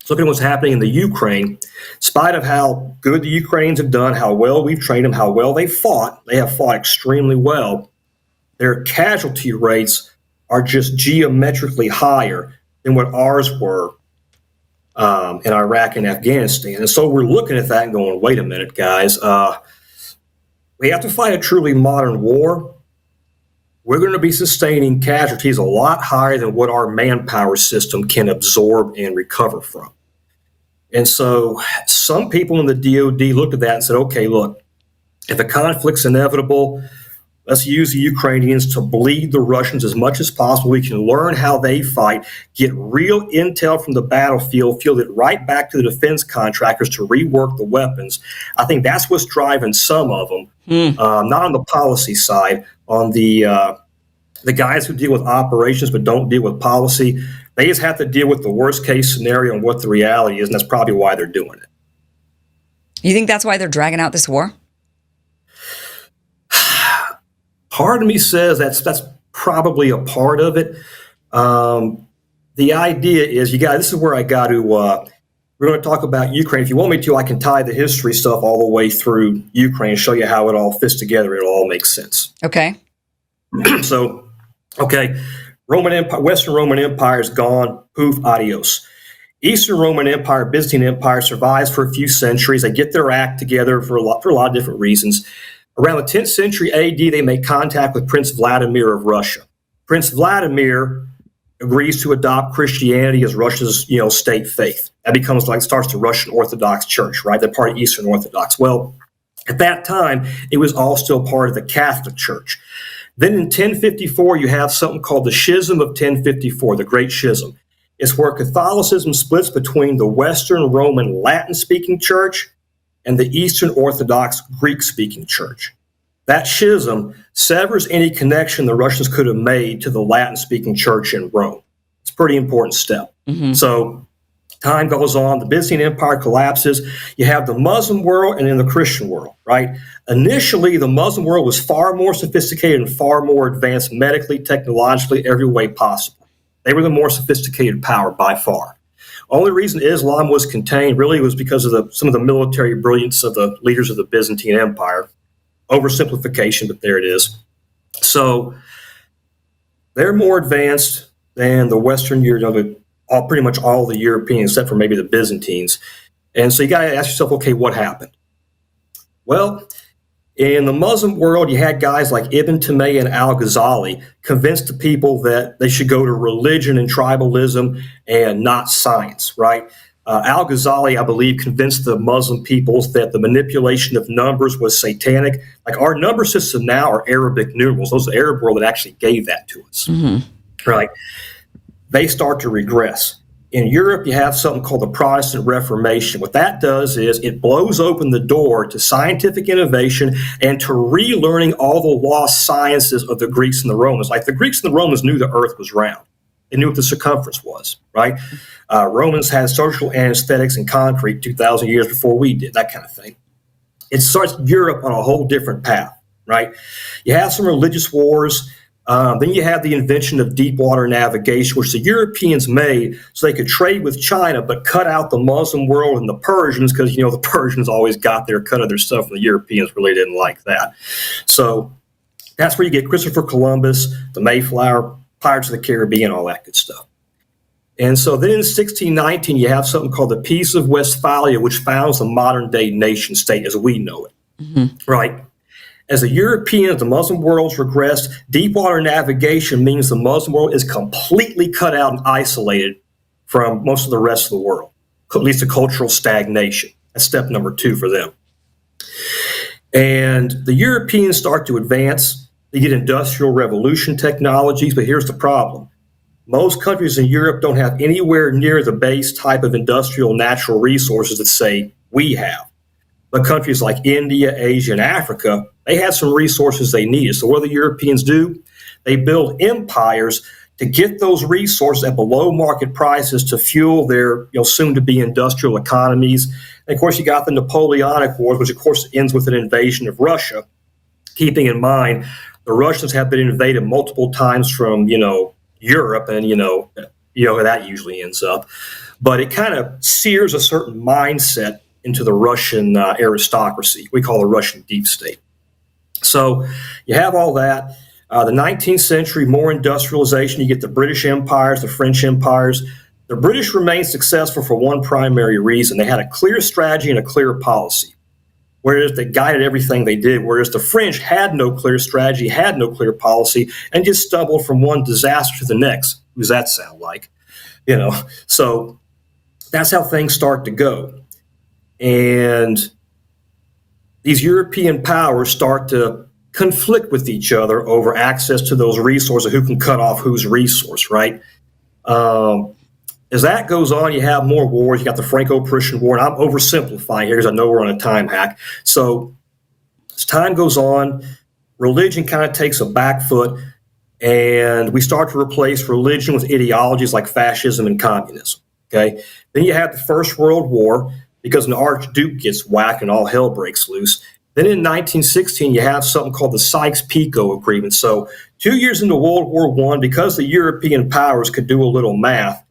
look at what's happening in the Ukraine. In spite of how good the Ukrainians have done, how well we've trained them, how well they have fought extremely well, their casualty rates are just geometrically higher than what ours were in Iraq and Afghanistan. And so we're looking at that and going, wait a minute, guys. We have to fight a truly modern war. We're going to be sustaining casualties a lot higher than what our manpower system can absorb and recover from. And so some people in the DOD looked at that and said, okay, look, if a conflict's inevitable, let's use the Ukrainians to bleed the Russians as much as possible. We can learn how they fight, get real intel from the battlefield, field it right back to the defense contractors to rework the weapons. I think that's what's driving some of them, not on the policy side, on the guys who deal with operations but don't deal with policy. They just have to deal with the worst case scenario and what the reality is, and that's probably why they're doing it. You think that's why they're dragging out this war? Part of me says that's probably a part of it. The idea is, this is where I got to, we're going to talk about Ukraine. If you want me to, I can tie the history stuff all the way through Ukraine and show you how it all fits together. It'll all make sense. Okay. So, Roman Empire, Western Roman Empire is gone. Poof, adios. Eastern Roman Empire, Byzantine Empire survives for a few centuries. They get their act together for a lot of different reasons. Around the 10th century AD, they make contact with Prince Vladimir of Russia. Prince Vladimir agrees to adopt Christianity as Russia's, state faith. That becomes starts the Russian Orthodox Church, right? They're part of Eastern Orthodox. Well, at that time, it was all still part of the Catholic Church. Then in 1054, you have something called the Schism of 1054, the Great Schism. It's where Catholicism splits between the Western Roman Latin-speaking church and the Eastern Orthodox Greek-speaking church. That schism severs any connection the Russians could have made to the Latin-speaking church in Rome. It's a pretty important step. Mm-hmm. So time goes on. The Byzantine Empire collapses. You have the Muslim world and then the Christian world, right? Initially, the Muslim world was far more sophisticated and far more advanced medically, technologically, every way possible. They were the more sophisticated power by far. Only reason Islam was contained really was because of some of the military brilliance of the leaders of the Byzantine Empire. Oversimplification, but there it is. So they're more advanced than the Western Europe, pretty much all the Europeans, except for maybe the Byzantines. And so you got to ask yourself, okay, what happened? Well, in the Muslim world, you had guys like Ibn Taymiyyah and Al-Ghazali convince the people that they should go to religion and tribalism and not science, right? Al-Ghazali, I believe, convinced the Muslim peoples that the manipulation of numbers was satanic. Like our number system now are Arabic numerals. Those are the Arab world that actually gave that to us, right? They start to regress. In Europe, you have something called the Protestant Reformation. What that does is it blows open the door to scientific innovation and to relearning all the lost sciences of the Greeks and the Romans. Like the Greeks and the Romans knew the earth was round. They knew what the circumference was, right? Romans had social anesthetics and concrete 2,000 years before we did, that kind of thing. It starts Europe on a whole different path, right? You have some religious wars. Then you have the invention of deep water navigation, which the Europeans made so they could trade with China, but cut out the Muslim world and the Persians because, the Persians always got their cut of their stuff, and the Europeans really didn't like that. So that's where you get Christopher Columbus, the Mayflower, Pirates of the Caribbean, all that good stuff. And so then in 1619, you have something called the Peace of Westphalia, which founds the modern day nation state as we know it, right? As the Europeans, the Muslim world's regressed, deep water navigation means the Muslim world is completely cut out and isolated from most of the rest of the world, at least a cultural stagnation. That's step number 2 for them. And the Europeans start to advance. They get industrial revolution technologies, but here's the problem. Most countries in Europe don't have anywhere near the base type of industrial natural resources that, say, we have. But countries like India, Asia, and Africa, they had some resources they needed. So what do the Europeans do? They build empires to get those resources at below market prices to fuel their soon-to-be industrial economies. And of course, you got the Napoleonic Wars, which of course ends with an invasion of Russia. Keeping in mind, the Russians have been invaded multiple times from, Europe, and how that usually ends up. But it kind of sears a certain mindset into the Russian aristocracy. We call the Russian deep state. So you have all that. The 19th century, more industrialization. You get the British empires, the French empires. The British remained successful for one primary reason. They had a clear strategy and a clear policy, whereas they guided everything they did, whereas the French had no clear strategy, had no clear policy, and just stumbled from one disaster to the next. Who does that sound like? So that's how things start to go. And these European powers start to conflict with each other over access to those resources, who can cut off whose resource, right? As that goes on, you have more wars. You got the Franco-Prussian War, and I'm oversimplifying here because I know we're on a time hack. So as time goes on, religion kind of takes a back foot, and we start to replace religion with ideologies like fascism and communism. Okay, then you have the First World War because an archduke gets whacked and all hell breaks loose. Then in 1916, you have something called the Sykes-Picot Agreement. So 2 years into World War I, because the European powers could do a little math,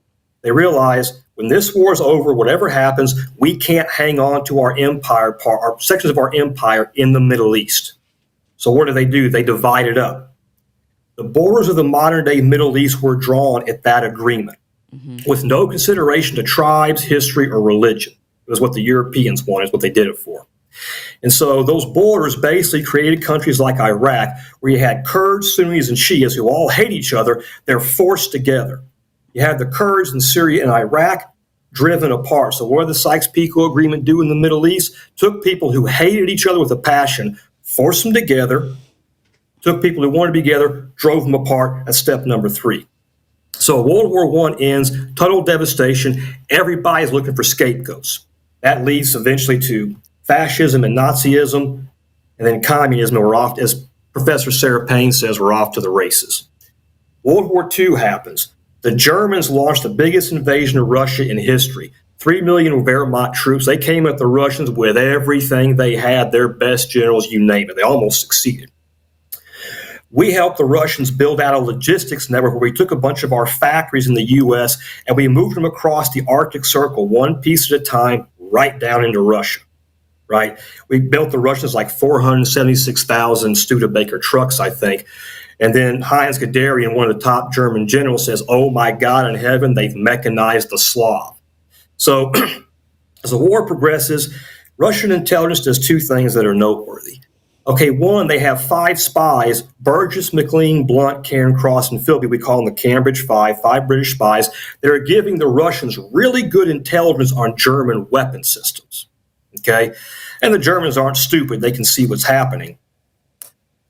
they realized when this war is over, whatever happens, we can't hang on to our empire, our sections of our empire in the Middle East. So what do? They divide it up. The borders of the modern-day Middle East were drawn at that agreement, with no consideration to tribes, history, or religion. It was what the Europeans wanted, it's what they did it for. And so those borders basically created countries like Iraq, where you had Kurds, Sunnis, and Shias who all hate each other. They're forced together. You had the Kurds in Syria and Iraq driven apart. So what did the Sykes-Picot Agreement do in the Middle East? Took people who hated each other with a passion, forced them together, took people who wanted to be together, drove them apart. That's step number 3. So World War I ends, total devastation. Everybody's looking for scapegoats. That leads eventually to fascism and Nazism, and then communism. We're off, as Professor Sarah Payne says, we're off to the races. World War II happens. The Germans launched the biggest invasion of Russia in history. 3 million Wehrmacht troops. They came at the Russians with everything they had, their best generals, you name it. They almost succeeded. We helped the Russians build out a logistics network where we took a bunch of our factories in the U.S. and we moved them across the Arctic Circle, one piece at a time, right down into Russia. Right? We built the Russians like 476,000 Studebaker trucks, I think. And then Heinz Guderian, one of the top German generals, says, oh my God in heaven, they've mechanized the Slav. So as the war progresses, Russian intelligence does 2 things that are noteworthy. Okay, one, they have 5 spies, Burgess, McLean, Blunt, Cairncross, and Philby. We call them the Cambridge 5 British spies. They're giving the Russians really good intelligence on German weapon systems. Okay, and the Germans aren't stupid. They can see what's happening.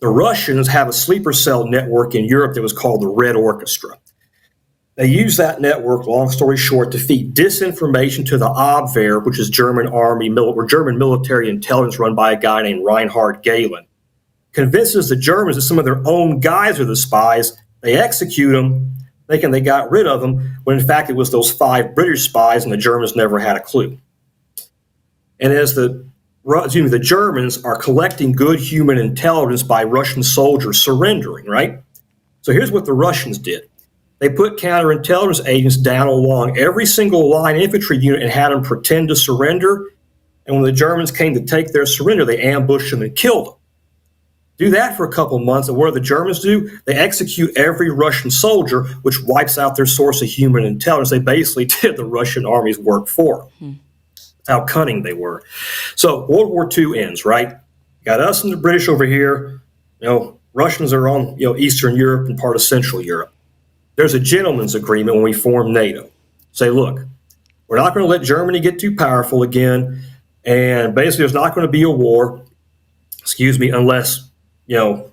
The Russians have a sleeper cell network in Europe that was called the Red Orchestra. They use that network, long story short, to feed disinformation to the Abwehr, which is German army or German military intelligence run by a guy named Reinhard Gehlen. Convinces the Germans that some of their own guys are the spies. They execute them, thinking they got rid of them, when in fact it was those 5 British spies, and the Germans never had a clue. And as the Germans are collecting good human intelligence by Russian soldiers surrendering, right? So here's what the Russians did. They put counterintelligence agents down along every single line infantry unit and had them pretend to surrender. And when the Germans came to take their surrender, they ambushed them and killed them. Do that for a couple of months, and what do the Germans do? They execute every Russian soldier, which wipes out their source of human intelligence. They basically did the Russian army's work for them. That's how cunning they were. So World War II ends, right? You got us and the British over here. Russians are on Eastern Europe and part of Central Europe. There's a gentleman's agreement when we form NATO. Say, look, we're not going to let Germany get too powerful again, and basically there's not going to be a war, unless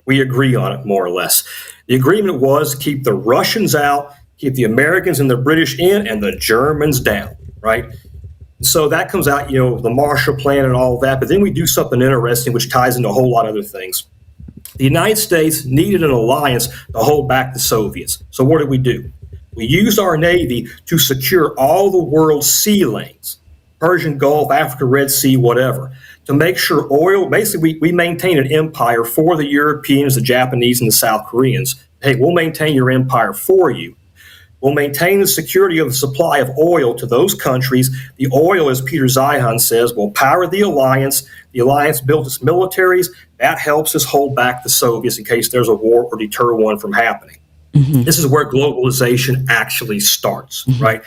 we agree on it, more or less. The agreement was to keep the Russians out, keep the Americans and the British in, and the Germans down, right? So that comes out, the Marshall Plan and all that, but then we do something interesting which ties into a whole lot of other things. The United States needed an alliance to hold back the Soviets. So what did we do? We used our Navy to secure all the world's sea lanes, Persian Gulf, Africa, Red Sea, whatever, to make sure oil, basically we maintain an empire for the Europeans, the Japanese, and the South Koreans. Hey, we'll maintain your empire for you. We'll maintain the security of the supply of oil to those countries. The oil, as Peter Zeihan says, will power the alliance. The alliance builds its militaries. That helps us hold back the Soviets in case there's a war or deter one from happening. Mm-hmm. This is where globalization actually starts, right?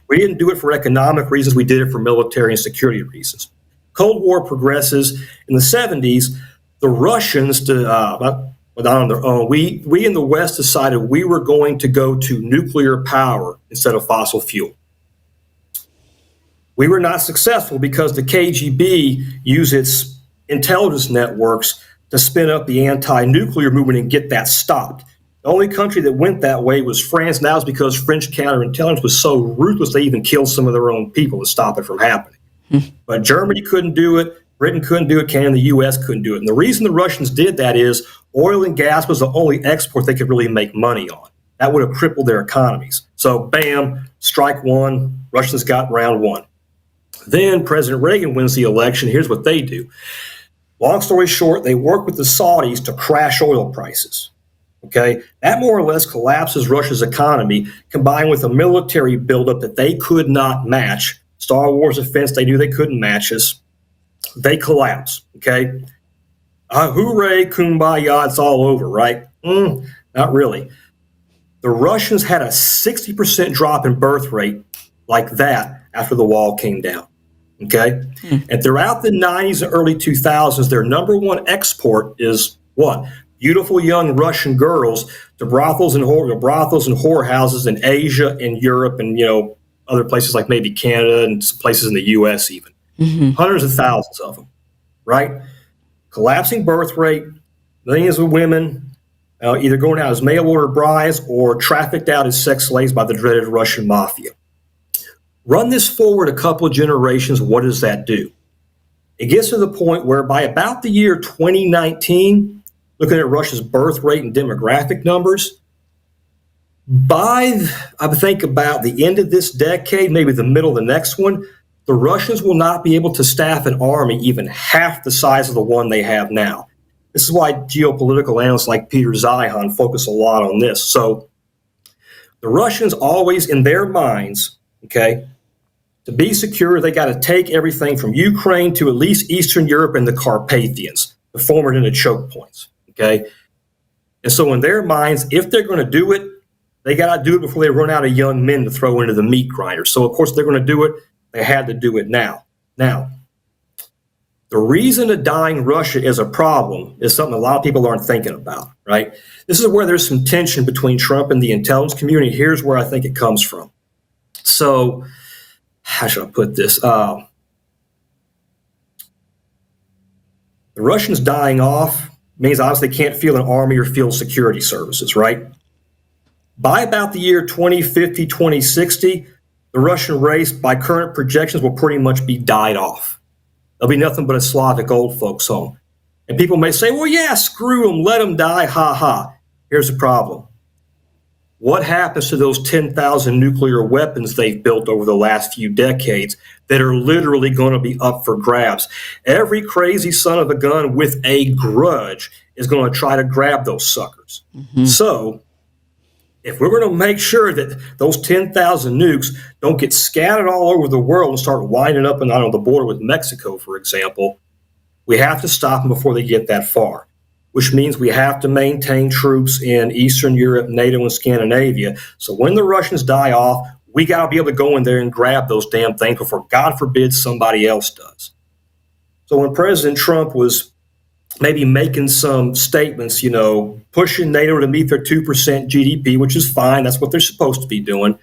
We didn't do it for economic reasons. We did it for military and security reasons. Cold War progresses. In the 70s, the Russians, on their own, we in the West decided we were going to go to nuclear power instead of fossil fuel. We were not successful because the KGB used its intelligence networks to spin up the anti-nuclear movement and get that stopped. The only country that went that way was France, and that was because French counterintelligence was so ruthless they even killed some of their own people to stop it from happening. But Germany couldn't do it. Britain couldn't do it. Canada, the U.S. couldn't do it. And the reason the Russians did that is oil and gas was the only export they could really make money on. That would have crippled their economies. So, bam, strike one. Russians got round one. Then President Reagan wins the election. Here's what they do. Long story short, they work with the Saudis to crash oil prices. Okay, that more or less collapses Russia's economy, combined with a military buildup that they could not match. Star Wars offense, they knew they couldn't match us. They collapse. Okay, hooray, kumbaya, it's all over, right? Not really. The Russians had a 60% drop in birth rate like that after the wall came down. Okay, and throughout the 90s and early 2000s, their number one export is what? Beautiful young Russian girls to brothels and whorehouses in Asia and Europe and other places like maybe Canada and some places in the U.S. even. Hundreds of thousands of them, right? Collapsing birth rate, millions of women either going out as mail order brides or trafficked out as sex slaves by the dreaded Russian mafia. Run this forward a couple of generations, what does that do? It gets to the point where by about the year 2019, looking at Russia's birth rate and demographic numbers, I think about the end of this decade, maybe the middle of the next one, the Russians will not be able to staff an army even half the size of the one they have now. This is why geopolitical analysts like Peter Zeihan focus a lot on this. So the Russians always, in their minds, okay, to be secure, they got to take everything from Ukraine to at least Eastern Europe and the Carpathians, to form it into choke points. Okay, and so in their minds, if they're going to do it, they got to do it before they run out of young men to throw into the meat grinder. So of course, if they're going to do it, they had to do it now. Now, the reason a dying Russia is a problem is something a lot of people aren't thinking about, right? This is where there's some tension between Trump and the intelligence community. Here's where I think it comes from. So, how should I put this? The Russians dying off means obviously they can't field an army or field security services, right? By about the year 2050, 2060, the Russian race, by current projections, will pretty much be died off. There'll be nothing but a Slavic old folks home. And people may say, well, yeah, screw them, let them die, ha ha. Here's the problem. What happens to those 10,000 nuclear weapons they've built over the last few decades that are literally going to be up for grabs? Every crazy son of a gun with a grudge is going to try to grab those suckers. So if we're going to make sure that those 10,000 nukes don't get scattered all over the world and start winding up on the border with Mexico, for example, we have to stop them before they get that far. which means we have to maintain troops in Eastern Europe, NATO, and Scandinavia. So when the Russians die off, we got to be able to go in there and grab those damn things before, God forbid, somebody else does. So when President Trump was maybe making some statements, pushing NATO to meet their 2% GDP, which is fine, that's what they're supposed to be doing.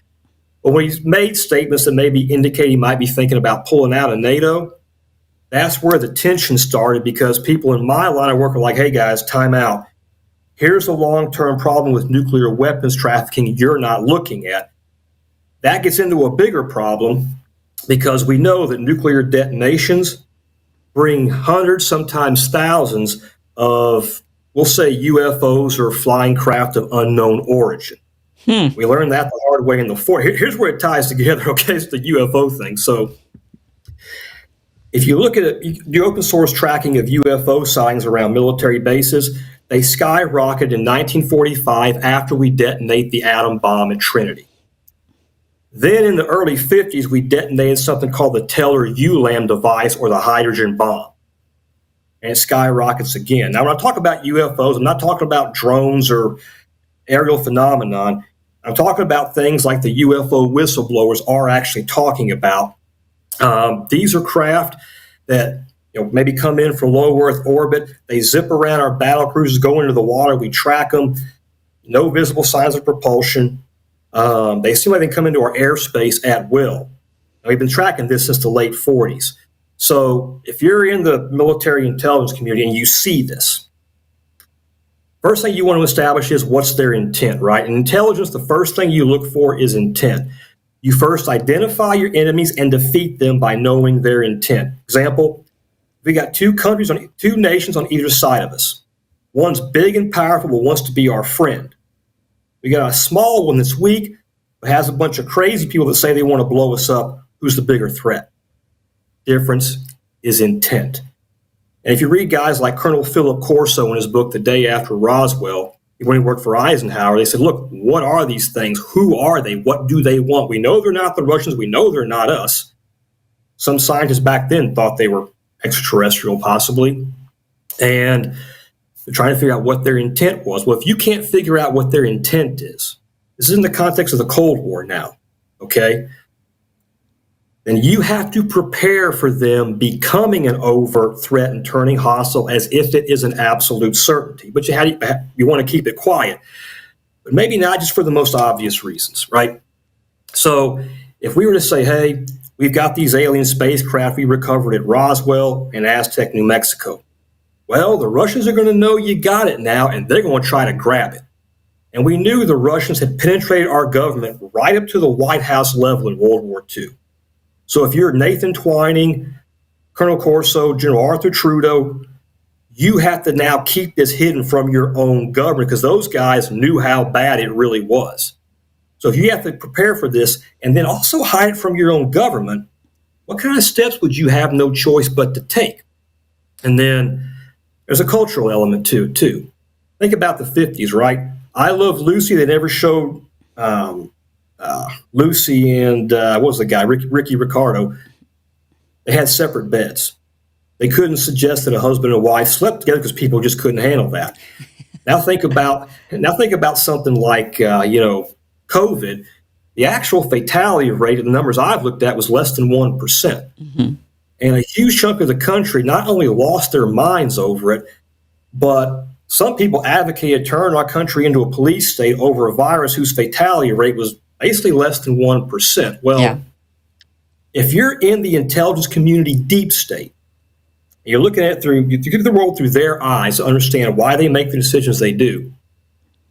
But when he's made statements that maybe indicate he might be thinking about pulling out of NATO, that's where the tension started, because people in my line of work are like, hey guys, time out. Here's a long-term problem with nuclear weapons trafficking you're not looking at. That gets into a bigger problem because we know that nuclear detonations bring hundreds, sometimes thousands of, we'll say, UFOs or flying craft of unknown origin. We learned that the hard way in the fort. Here's where it ties together, okay? It's the UFO thing. So if you look at the open source tracking of UFO sightings around military bases, they skyrocketed in 1945 after we detonate the atom bomb at Trinity. Then in the early 50s, we detonated something called the Teller-ULAM device, or the hydrogen bomb. And it skyrockets again. Now, when I talk about UFOs, I'm not talking about drones or aerial phenomenon. I'm talking about things like the UFO whistleblowers are actually talking about. These are craft that maybe come in from low Earth orbit. They zip around our battle cruisers, go into the water. We track them. No visible signs of propulsion. They seem like they come into our airspace at will. Now, we've been tracking this since the late 40s. So if you're in the military intelligence community and you see this, first thing you want to establish is what's their intent, right? In intelligence, the first thing you look for is intent. You first identify your enemies and defeat them by knowing their intent. Example, we got two nations on either side of us. One's big and powerful but wants to be our friend. We got a small one that's weak but has a bunch of crazy people that say they want to blow us up. Who's the bigger threat? Difference is intent. And if you read guys like Colonel Philip Corso in his book, The Day After Roswell, when he worked for Eisenhower, they said, look, what are these things? Who are they? What do they want? We know they're not the Russians. We know they're not us. Some scientists back then thought they were extraterrestrial, possibly. And they're trying to figure out what their intent was. Well, if you can't figure out what their intent is, this is in the context of the Cold War now, okay? Then you have to prepare for them becoming an overt threat and turning hostile as if it is an absolute certainty. But you want to keep it quiet, but maybe not just for the most obvious reasons, right? So if we were to say, hey, we've got these alien spacecraft we recovered at Roswell and Aztec, New Mexico. Well, the Russians are going to know you got it now, and they're going to try to grab it. And we knew the Russians had penetrated our government right up to the White House level in World War II. So if you're Nathan Twining, Colonel Corso, General Arthur Trudeau, you have to now keep this hidden from your own government because those guys knew how bad it really was. So if you have to prepare for this and then also hide it from your own government, what kind of steps would you have no choice but to take? And then there's a cultural element too. Think about the 50s, right? I Love Lucy, they never showed Lucy and what was the guy, Ricky Ricardo. They had separate beds. They couldn't suggest that a husband and wife slept together because people just couldn't handle that. Now think about something like COVID. The actual fatality rate, the numbers I've looked at, was less than 1%. Mm-hmm. And a huge chunk of the country not only lost their minds over it, but some people advocated turning our country into a police state over a virus whose fatality rate was basically less than 1%. Well, if you're in the intelligence community deep state, you're looking at you look at the world through their eyes to understand why they make the decisions they do.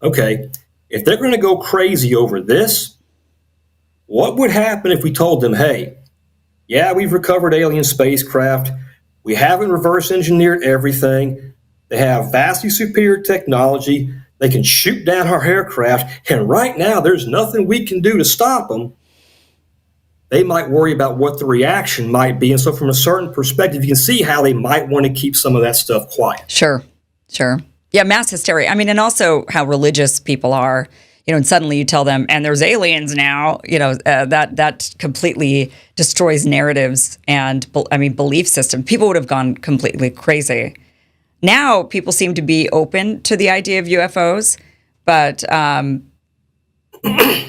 Okay, if they're going to go crazy over this, what would happen if we told them, hey, yeah, we've recovered alien spacecraft. We haven't reverse engineered everything. They have vastly superior technology. They can shoot down our aircraft. And right now, there's nothing we can do to stop them. They might worry about what the reaction might be. And so from a certain perspective, you can see how they might want to keep some of that stuff quiet. Sure. Yeah, mass hysteria. I mean, and also how religious people are, and suddenly you tell them, and there's aliens now, that completely destroys narratives and, belief system. People would have gone completely crazy. Now people seem to be open to the idea of UFOs, but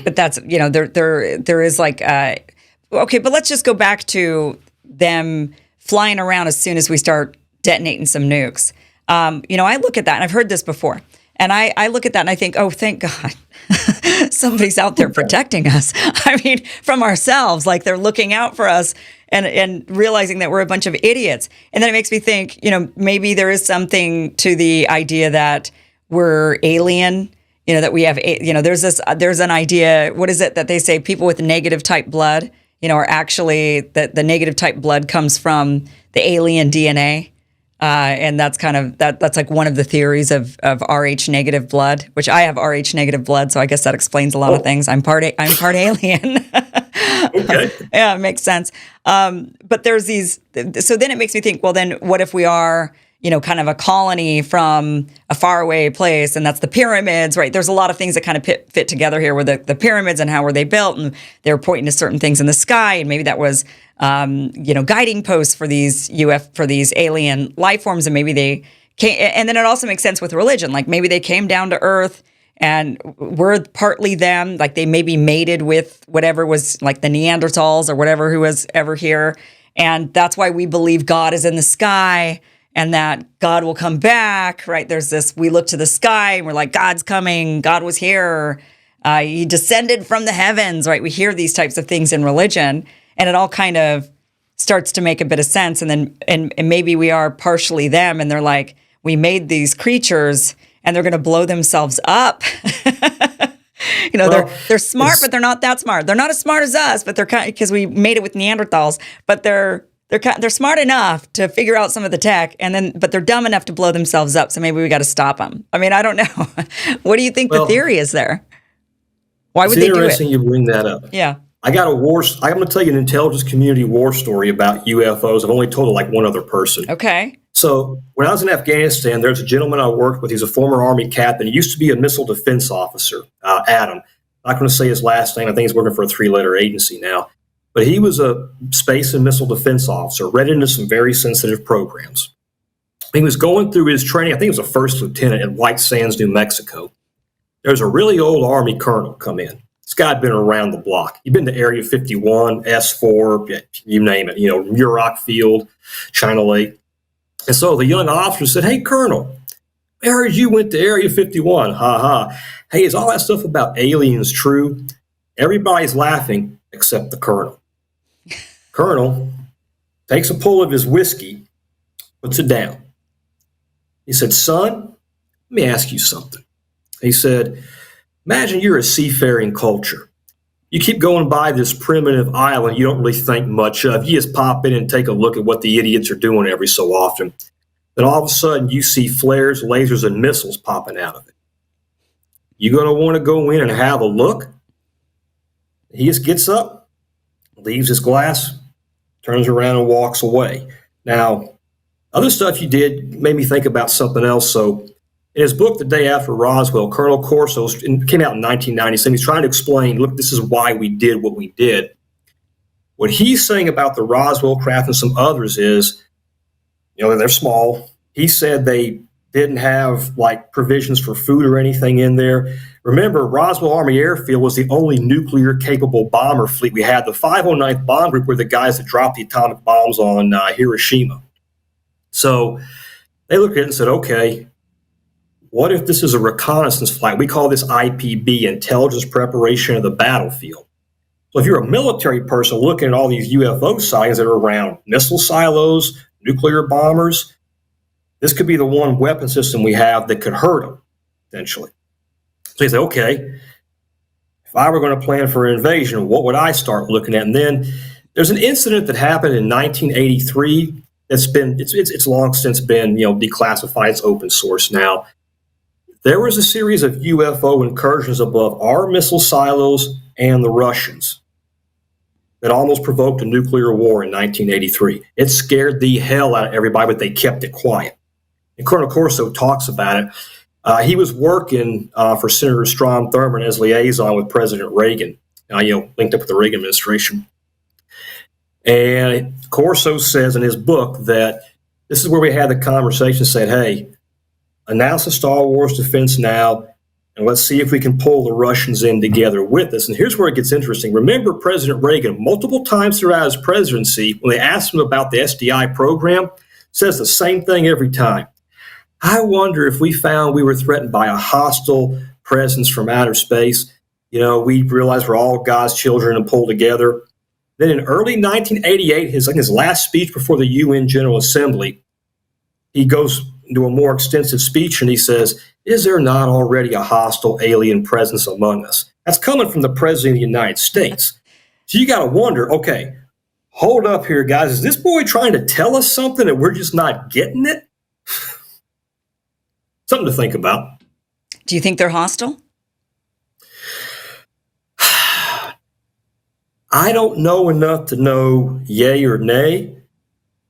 that's, there is like, okay, but let's just go back to them flying around as soon as we start detonating some nukes. I look at that, and I've heard this before, and I look at that and I think, oh, thank God. Somebody's out there protecting us. I mean, from ourselves, like they're looking out for us and realizing that we're a bunch of idiots. And then it makes me think, maybe there is something to the idea that we're alien, that we have, there's an idea, what is it that they say people with negative type blood, are actually that the negative type blood comes from the alien DNA. And that's kind of that's like one of the theories of Rh negative blood, which I have Rh negative blood, so I guess that explains a lot of things. I'm part alien. Okay. Yeah, it makes sense. But there's these. So then it makes me think. Well, then what if we are, kind of a colony from a faraway place, and that's the pyramids, right? There's a lot of things that kind of fit together here, with the pyramids and how were they built, and they're pointing to certain things in the sky, and maybe that was guiding posts for these alien life forms, and maybe they came. And then it also makes sense with religion, like maybe they came down to Earth, and we're partly them, like they maybe mated with whatever was like the Neanderthals or whatever who was ever here, and that's why we believe God is in the sky. And that God will come back, right? There's this, we look to the sky and we're like, God's coming, God was here, he descended from the heavens, right? We hear these types of things in religion, and it all kind of starts to make a bit of sense. And then, and maybe we are partially them, and they're like, we made these creatures and they're going to blow themselves up. They're smart, but they're not that smart. They're not as smart as us, but they're kind of, because we made it with Neanderthals, but they're smart enough to figure out some of the tech, but they're dumb enough to blow themselves up. So maybe we got to stop them. I mean, I don't know. What do you think the theory is there? Why would they do it? It's interesting you bring that up. Yeah. I'm going to tell you an intelligence community war story about UFOs. I've only told it like one other person. Okay. So when I was in Afghanistan, there's a gentleman I worked with. He's a former Army captain. He used to be a missile defense officer, Adam. I'm not going to say his last name. I think he's working for a 3-letter agency now. But he was a space and missile defense officer, read into some very sensitive programs. He was going through his training. I think he was a first lieutenant at White Sands, New Mexico. There's a really old Army colonel come in. This guy had been around the block. He'd been to Area 51, S4, you name it, Muroc Field, China Lake. And so the young officer said, "Hey, Colonel, I heard you went to Area 51. Ha ha. Hey, is all that stuff about aliens true?" Everybody's laughing except the Colonel. Colonel takes a pull of his whiskey, puts it down. He said, "Son, let me ask you something." He said, "Imagine you're a seafaring culture. You keep going by this primitive island you don't really think much of. You just pop in and take a look at what the idiots are doing every so often. Then all of a sudden you see flares, lasers, and missiles popping out of it. You going to want to go in and have a look?" He just gets up, leaves his glass, turns around and walks away. Now, other stuff you did made me think about something else. So in his book, The Day After Roswell, Colonel Corso, it came out in 1997, he's trying to explain, look, this is why we did what we did. What he's saying about the Roswell craft and some others is, they're small. He said they didn't have like provisions for food or anything in there. Remember, Roswell Army Airfield was the only nuclear-capable bomber fleet we had. The 509th Bomb Group were the guys that dropped the atomic bombs on Hiroshima. So they looked at it and said, okay, what if this is a reconnaissance flight? We call this IPB, Intelligence Preparation of the Battlefield. So if you're a military person looking at all these UFO sightings that are around missile silos, nuclear bombers, this could be the one weapon system we have that could hurt them, potentially. So you say, okay, if I were going to plan for an invasion, what would I start looking at? And then there's an incident that happened in 1983 it's long since been declassified. It's open source now. There was a series of UFO incursions above our missile silos and the Russians that almost provoked a nuclear war in 1983. It scared the hell out of everybody, but they kept it quiet. And Colonel Corso talks about it. He was working for Senator Strom Thurmond as liaison with President Reagan, linked up with the Reagan administration. And Corso says in his book that This is where we had the conversation, said, hey, announce the Star Wars defense now, and let's see if we can pull the Russians in together with us. And here's where it gets interesting. Remember President Reagan, multiple times throughout his presidency, when they asked him about the SDI program, says the same thing every time. I wonder if we found we were threatened by a hostile presence from outer space, we realized we're all God's children and pull together. Then in early 1988, his last speech before the UN General Assembly, he goes into a more extensive speech and he says, is there not already a hostile alien presence among us? That's coming from the President of the United States. So you got to wonder, okay, hold up here, guys. Is this boy trying to tell us something and we're just not getting it? Something to think about. Do you think they're hostile? I don't know enough to know yay or nay.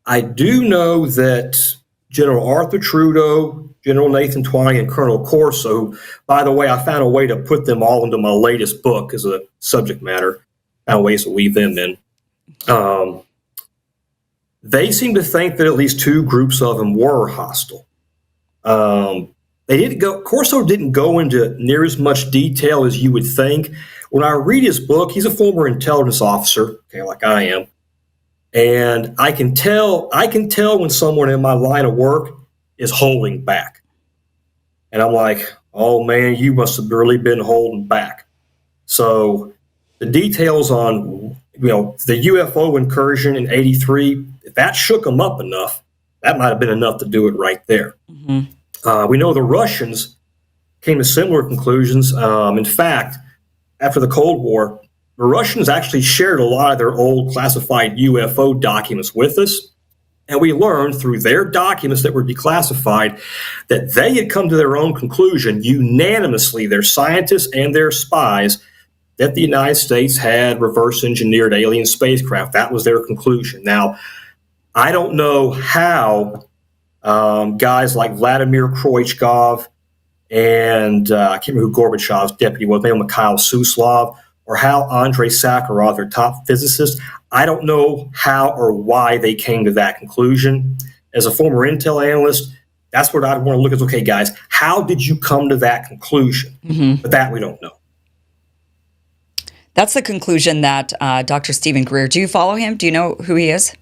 I do know that General Arthur Trudeau, General Nathan Twine, and Colonel Corso, by the way, I found a way to put them all into my latest book as a subject matter, found ways to weave them in. They seem to think that at least two groups of them were hostile. Corso didn't go into near as much detail as you would think. When I read his book, he's a former intelligence officer, okay, like I am. And I can tell when someone in my line of work is holding back. And I'm like, oh man, you must have really been holding back. So the details on, the UFO incursion in '83, if that shook them up enough, that might have been enough to do it right there. Mm-hmm. We know the Russians came to similar conclusions. In fact, after the Cold War, the Russians actually shared a lot of their old classified UFO documents with us. And we learned through their documents that were declassified that they had come to their own conclusion, unanimously, their scientists and their spies, that the United States had reverse engineered alien spacecraft. That was their conclusion. Now, I don't know how guys like Vladimir Kroichkov and I can't remember who Gorbachev's deputy was, maybe Mikhail Suslov, or how Andrei Sakharov, their top physicist, I don't know how or why they came to that conclusion. As a former intel analyst, that's what I'd want to look at. Okay, guys, how did you come to that conclusion? Mm-hmm. But that we don't know. That's the conclusion that Dr. Stephen Greer, do you follow him? Do you know who he is?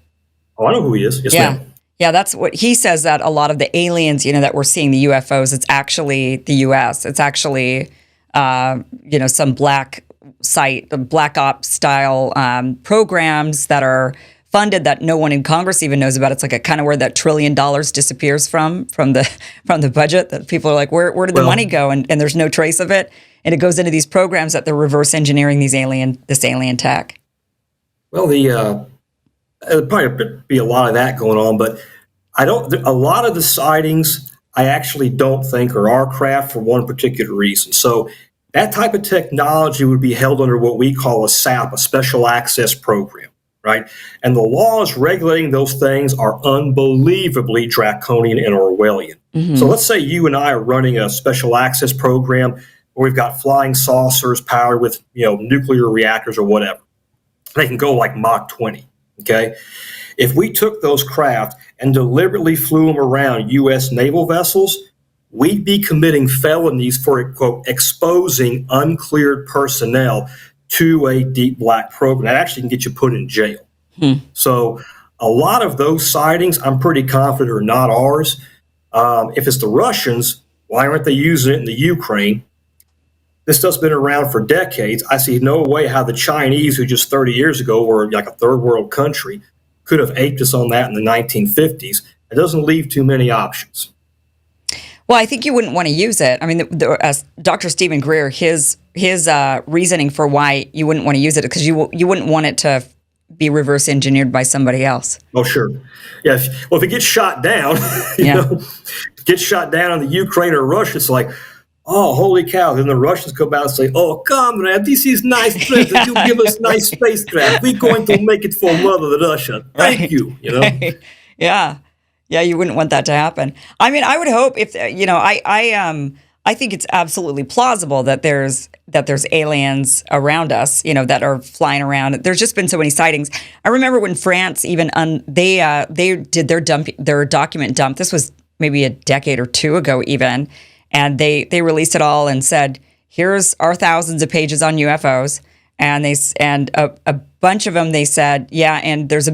Oh, I know who he is. Yes, ma'am. Yeah, that's what he says, that a lot of the aliens, that we're seeing, the UFOs, it's actually the U.S. It's actually, some black site, the black ops style programs that are funded that no one in Congress even knows about. It's like a kind of where that $1 trillion disappears from the budget, that people are like, where did the money go? And there's no trace of it. And it goes into these programs that they're reverse engineering this alien tech. Well, there'll probably be a lot of that going on, but a lot of the sightings I actually don't think are our craft for one particular reason. So that type of technology would be held under what we call a SAP, a Special Access Program, right? And the laws regulating those things are unbelievably draconian and Orwellian. Mm-hmm. So let's say you and I are running a Special Access Program where we've got flying saucers powered with, nuclear reactors or whatever. They can go like Mach 20, okay? If we took those craft and deliberately flew them around U.S. naval vessels, we'd be committing felonies for, quote, exposing uncleared personnel to a deep black program. That actually can get you put in jail. So a lot of those sightings, I'm pretty confident, are not ours. If it's the Russians, why aren't they using it in the Ukraine? This stuff's been around for decades. I see no way how the Chinese, who just 30 years ago were like a third world country, could have aped us on that in the 1950s. It doesn't leave too many options. Well, I think you wouldn't want to use it. I mean, as Dr. Stephen Greer, his reasoning for why you wouldn't want to use it, because you wouldn't want it to be reverse engineered by somebody else. Oh, sure. Yeah. Well, if it gets shot down, gets shot down in the Ukraine or Russia, it's like, oh, holy cow. Then the Russians come out and say, oh, comrade, this is nice present. You give us nice spacecraft. We're going to make it for Mother Russia. Thank you. Yeah. Yeah, you wouldn't want that to happen. I mean, I would hope if, I think it's absolutely plausible that there's that there's aliens around us, that are flying around. There's just been so many sightings. I remember when France even they did their document dump. This was maybe a decade or two ago even, and they released it all and said, here's our thousands of pages on UFOs, and a bunch of them they said, yeah, and there's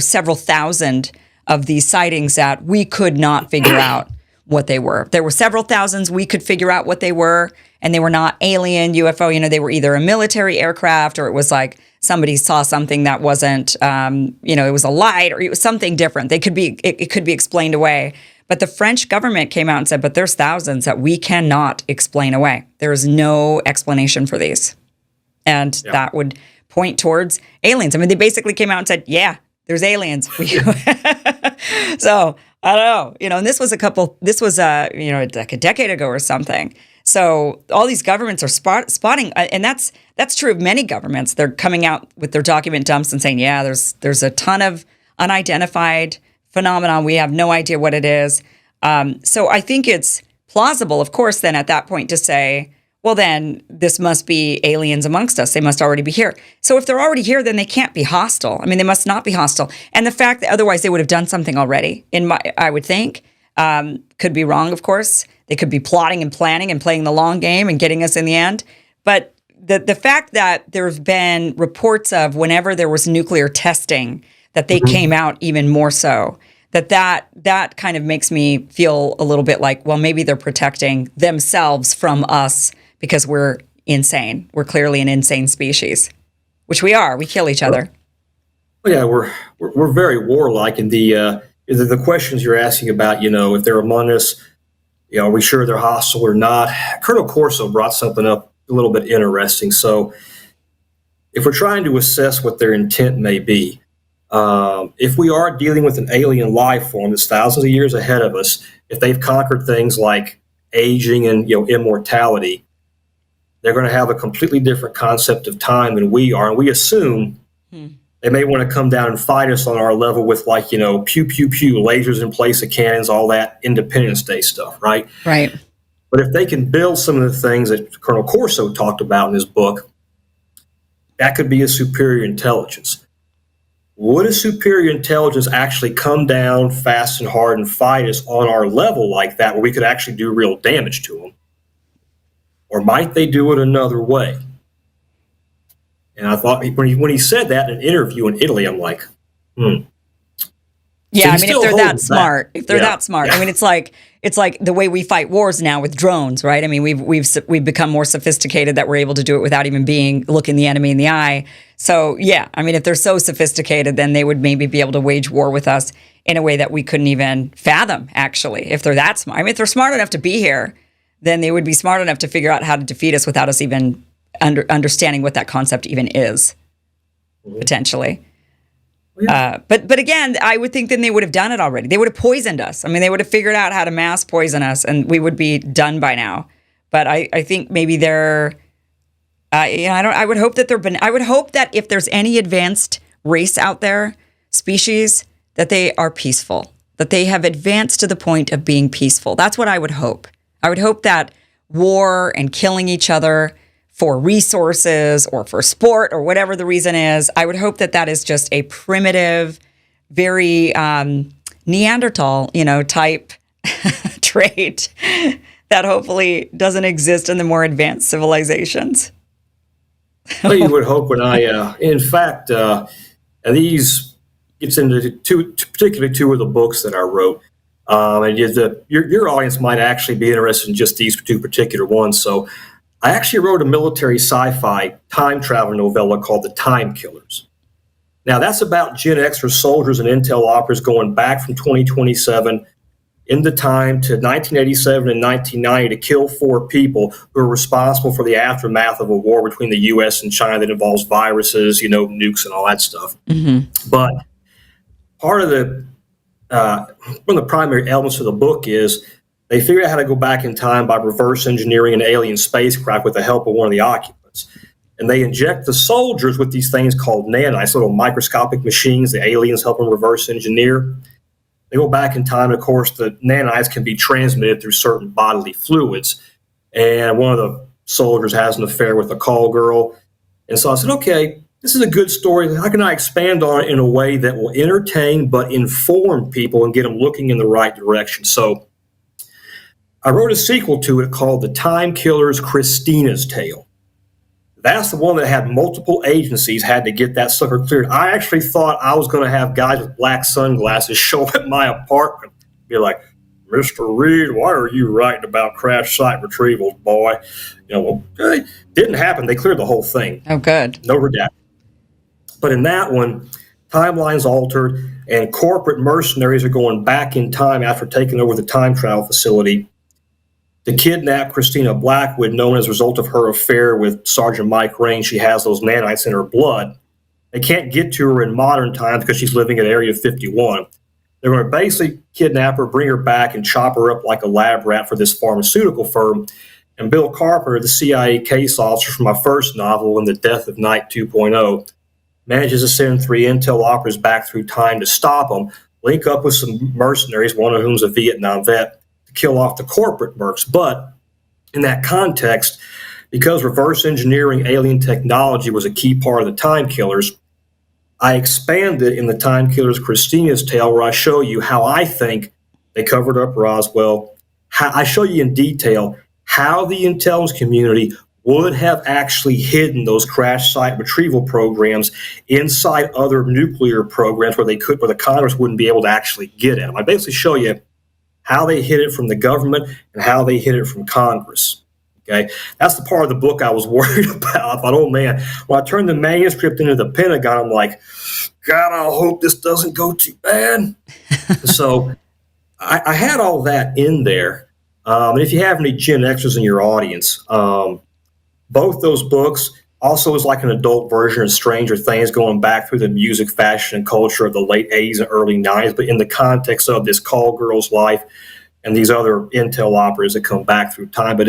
several thousand of these sightings that we could not figure out what they were. There were several thousands we could figure out what they were, and they were not alien UFO. They were either a military aircraft, or it was like somebody saw something that wasn't, it was a light, or it was something different. It could be explained away. But the French government came out and said, but there's thousands that we cannot explain away. There is no explanation for these. And that would point towards aliens. I mean, they basically came out and said, yeah, there's aliens. So I don't know, and this was like a decade ago or something. So all these governments are spotting, and that's true of many governments. They're coming out with their document dumps and saying, yeah, there's a ton of unidentified phenomenon. We have no idea what it is. So I think it's plausible, of course, then at that point to say, well, then this must be aliens amongst us. They must already be here. So if they're already here, then they can't be hostile. I mean, they must not be hostile. And the fact that otherwise they would have done something already, I would think, could be wrong, of course. They could be plotting and planning and playing the long game and getting us in the end. But the fact that there's been reports of whenever there was nuclear testing, that they came out even more so, that kind of makes me feel a little bit like, well, maybe they're protecting themselves from us because we're insane. We're clearly an insane species, which we are. We kill each other. Well, yeah, we're very warlike. And the questions you're asking about, if they're among us, are we sure they're hostile or not? Colonel Corso brought something up a little bit interesting. So if we're trying to assess what their intent may be, if we are dealing with an alien life form that's thousands of years ahead of us, if they've conquered things like aging and immortality, they're going to have a completely different concept of time than we are. And we assume they may want to come down and fight us on our level with pew, pew, pew, lasers in place of cannons, all that Independence Day stuff, right? Right. But if they can build some of the things that Colonel Corso talked about in his book, that could be a superior intelligence. Would a superior intelligence actually come down fast and hard and fight us on our level like that, where we could actually do real damage to them? Or might they do it another way? And I thought when he said that in an interview in Italy, I'm like, Yeah, So I mean, if they're that smart, I mean, it's like the way we fight wars now with drones, right? I mean, we've become more sophisticated that we're able to do it without even looking the enemy in the eye. So yeah, I mean, if they're so sophisticated, then they would maybe be able to wage war with us in a way that we couldn't even fathom. Actually, if they're that smart, I mean, if they're smart enough to be here, then they would be smart enough to figure out how to defeat us without us even understanding what that concept even is, potentially. Yeah. But again, I would think then they would have done it already. They would have poisoned us. I mean, they would have figured out how to mass poison us, and we would be done by now. But I think maybe they're. I would hope that I would hope that if there's any advanced race out there, species, that they are peaceful, that they have advanced to the point of being peaceful. That's what I would hope. I would hope that war and killing each other for resources or for sport or whatever the reason is, I would hope that that is just a primitive, very Neanderthal, type trait that hopefully doesn't exist in the more advanced civilizations. Well, you would hope in fact, these gets into particularly two of the books that I wrote. And your audience might actually be interested in just these two particular ones. So I actually wrote a military sci-fi time travel novella called The Time Killers. Now, that's about Gen Xer soldiers and intel operatives going back from 2027 into time to 1987 and 1990 to kill 4 people who are responsible for the aftermath of a war between the U.S. and China that involves viruses, nukes and all that stuff. Mm-hmm. But part of one of the primary elements of the book is they figured out how to go back in time by reverse engineering an alien spacecraft with the help of one of the occupants. And they inject the soldiers with these things called nanites, little microscopic machines the aliens help them reverse engineer. They go back in time, and of course, the nanites can be transmitted through certain bodily fluids. And one of the soldiers has an affair with a call girl. And so I said, okay, this is a good story. How can I expand on it in a way that will entertain but inform people and get them looking in the right direction? So I wrote a sequel to it called The Time Killer's Christina's Tale. That's the one that had multiple agencies had to get that sucker cleared. I actually thought I was going to have guys with black sunglasses show up at my apartment, be like, Mr. Reed, why are you writing about crash site retrievals, boy? Well, it didn't happen. They cleared the whole thing. Oh, good. No redaction. But in that one, timelines altered, and corporate mercenaries are going back in time after taking over the time travel facility to kidnap Christina Blackwood, known as a result of her affair with Sergeant Mike Rain. She has those nanites in her blood. They can't get to her in modern times because she's living at Area 51. They're going to basically kidnap her, bring her back, and chop her up like a lab rat for this pharmaceutical firm. And Bill Carpenter, the CIA case officer from my first novel, In the Death of Night 2.0, manages to send 3 intel operatives back through time to stop them, link up with some mercenaries, one of whom's a Vietnam vet, to kill off the corporate mercs. But in that context, because reverse engineering alien technology was a key part of the Time Killers, I expanded in the Time Killer's Christina's Tale, where I show you how I think they covered up Roswell. I show you in detail how the intelligence community would have actually hidden those crash site retrieval programs inside other nuclear programs where the Congress wouldn't be able to actually get at them. I basically show you how they hid it from the government and how they hid it from Congress. Okay, that's the part of the book I was worried about. I thought, oh man, when I turned the manuscript into the Pentagon, I'm like, God, I hope this doesn't go too bad. So I had all that in there. And if you have any Gen Xers in your audience, both those books also is like an adult version of Stranger Things, going back through the music, fashion, and culture of the late 80s and early 90s, but in the context of this call girl's life and these other intel operas that come back through time. But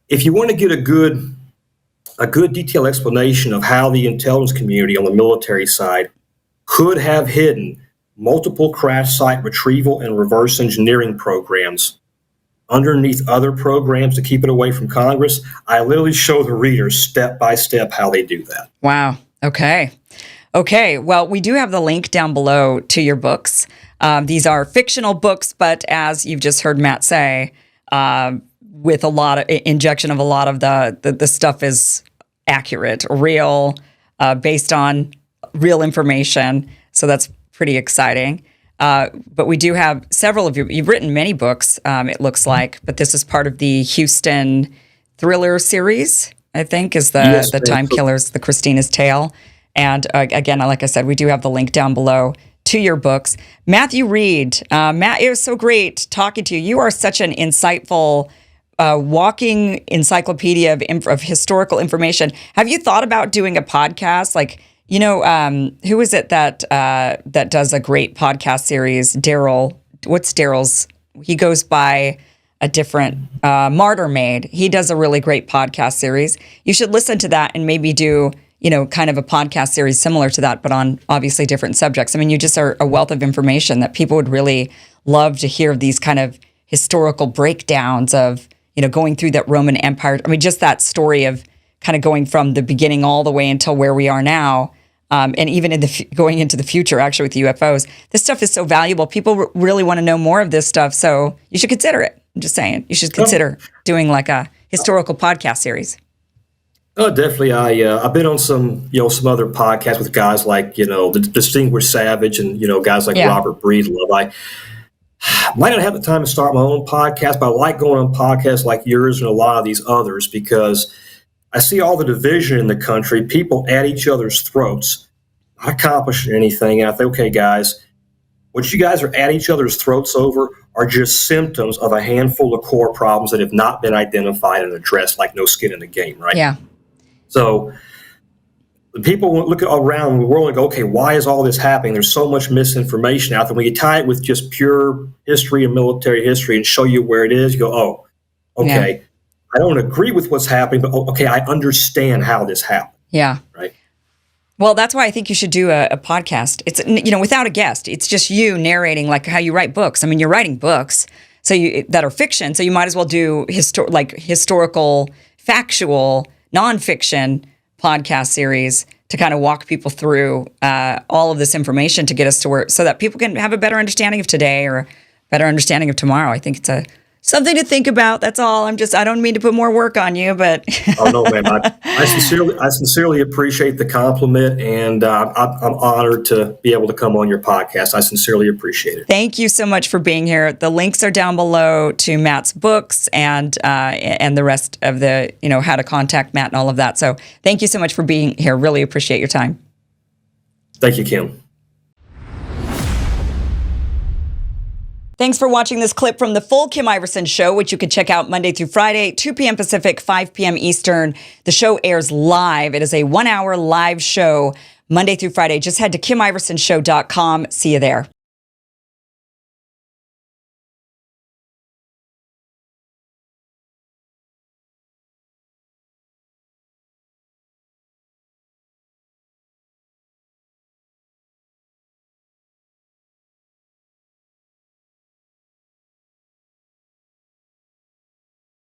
if you want to get a good detailed explanation of how the intelligence community on the military side could have hidden multiple crash site retrieval and reverse engineering programs underneath other programs to keep it away from Congress, I literally show the readers step by step how they do that. Wow. Okay. Well, we do have the link down below to your books. These are fictional books, but as you've just heard Matt say, with a lot of injection of a lot of the stuff is accurate, real, based on real information. So that's pretty exciting. But we do have several of you've written many books, it looks like, but this is part of the Houston thriller series, I think, is the Time Killers, the Christina's Tale. And again, like I said, we do have the link down below to your books. Matthew Reed, Matt, it was so great talking to you. You are such an insightful walking encyclopedia of historical information. Have you thought about doing a podcast? Like, who is it that does a great podcast series? Daryl. What's Daryl's? He goes by a different Martyr Maid. He does a really great podcast series. You should listen to that and maybe do kind of a podcast series similar to that, but on obviously different subjects. I mean, you just are a wealth of information that people would really love to hear, these kind of historical breakdowns of going through that Roman Empire. I mean, just that story of kind of going from the beginning all the way until where we are now. And even going into the future, actually, with UFOs, this stuff is so valuable. People really want to know more of this stuff, so you should consider it. I'm just saying, you should consider doing like a historical podcast series. Oh, definitely. I've been on some other podcasts with guys like the Distinguished Savage and guys like Robert Breedlove. I might not have the time to start my own podcast, but I like going on podcasts like yours and a lot of these others because I see all the division in the country, people at each other's throats, not accomplishing anything. And I think, okay, guys, what you guys are at each other's throats over are just symptoms of a handful of core problems that have not been identified and addressed, like no skin in the game, right? Yeah. So people look around the world and go, okay, why is all this happening? There's so much misinformation out there. When you tie it with just pure history and military history and show you where it is, you go, oh, okay. Yeah. I don't agree with what's happening, but okay, I understand how this happened. Yeah. Right. Well, that's why I think you should do a podcast. It's without a guest. It's just you narrating like how you write books. I mean, you're writing books that are fiction, so you might as well do historical factual, nonfiction podcast series to kind of walk people through all of this information to get us to where, so that people can have a better understanding of today or a better understanding of tomorrow. I think it's something to think about. That's all. I don't mean to put more work on you, but. Oh, no, ma'am. I sincerely appreciate the compliment, and I'm honored to be able to come on your podcast. I sincerely appreciate it. Thank you so much for being here. The links are down below to Matt's books and the rest of the, how to contact Matt and all of that. So thank you so much for being here. Really appreciate your time. Thank you, Kim. Thanks for watching this clip from the full Kim Iverson Show, which you can check out Monday through Friday, 2 p.m. Pacific, 5 p.m. Eastern. The show airs live. It is a 1-hour live show Monday through Friday. Just head to KimIversonShow.com. See you there.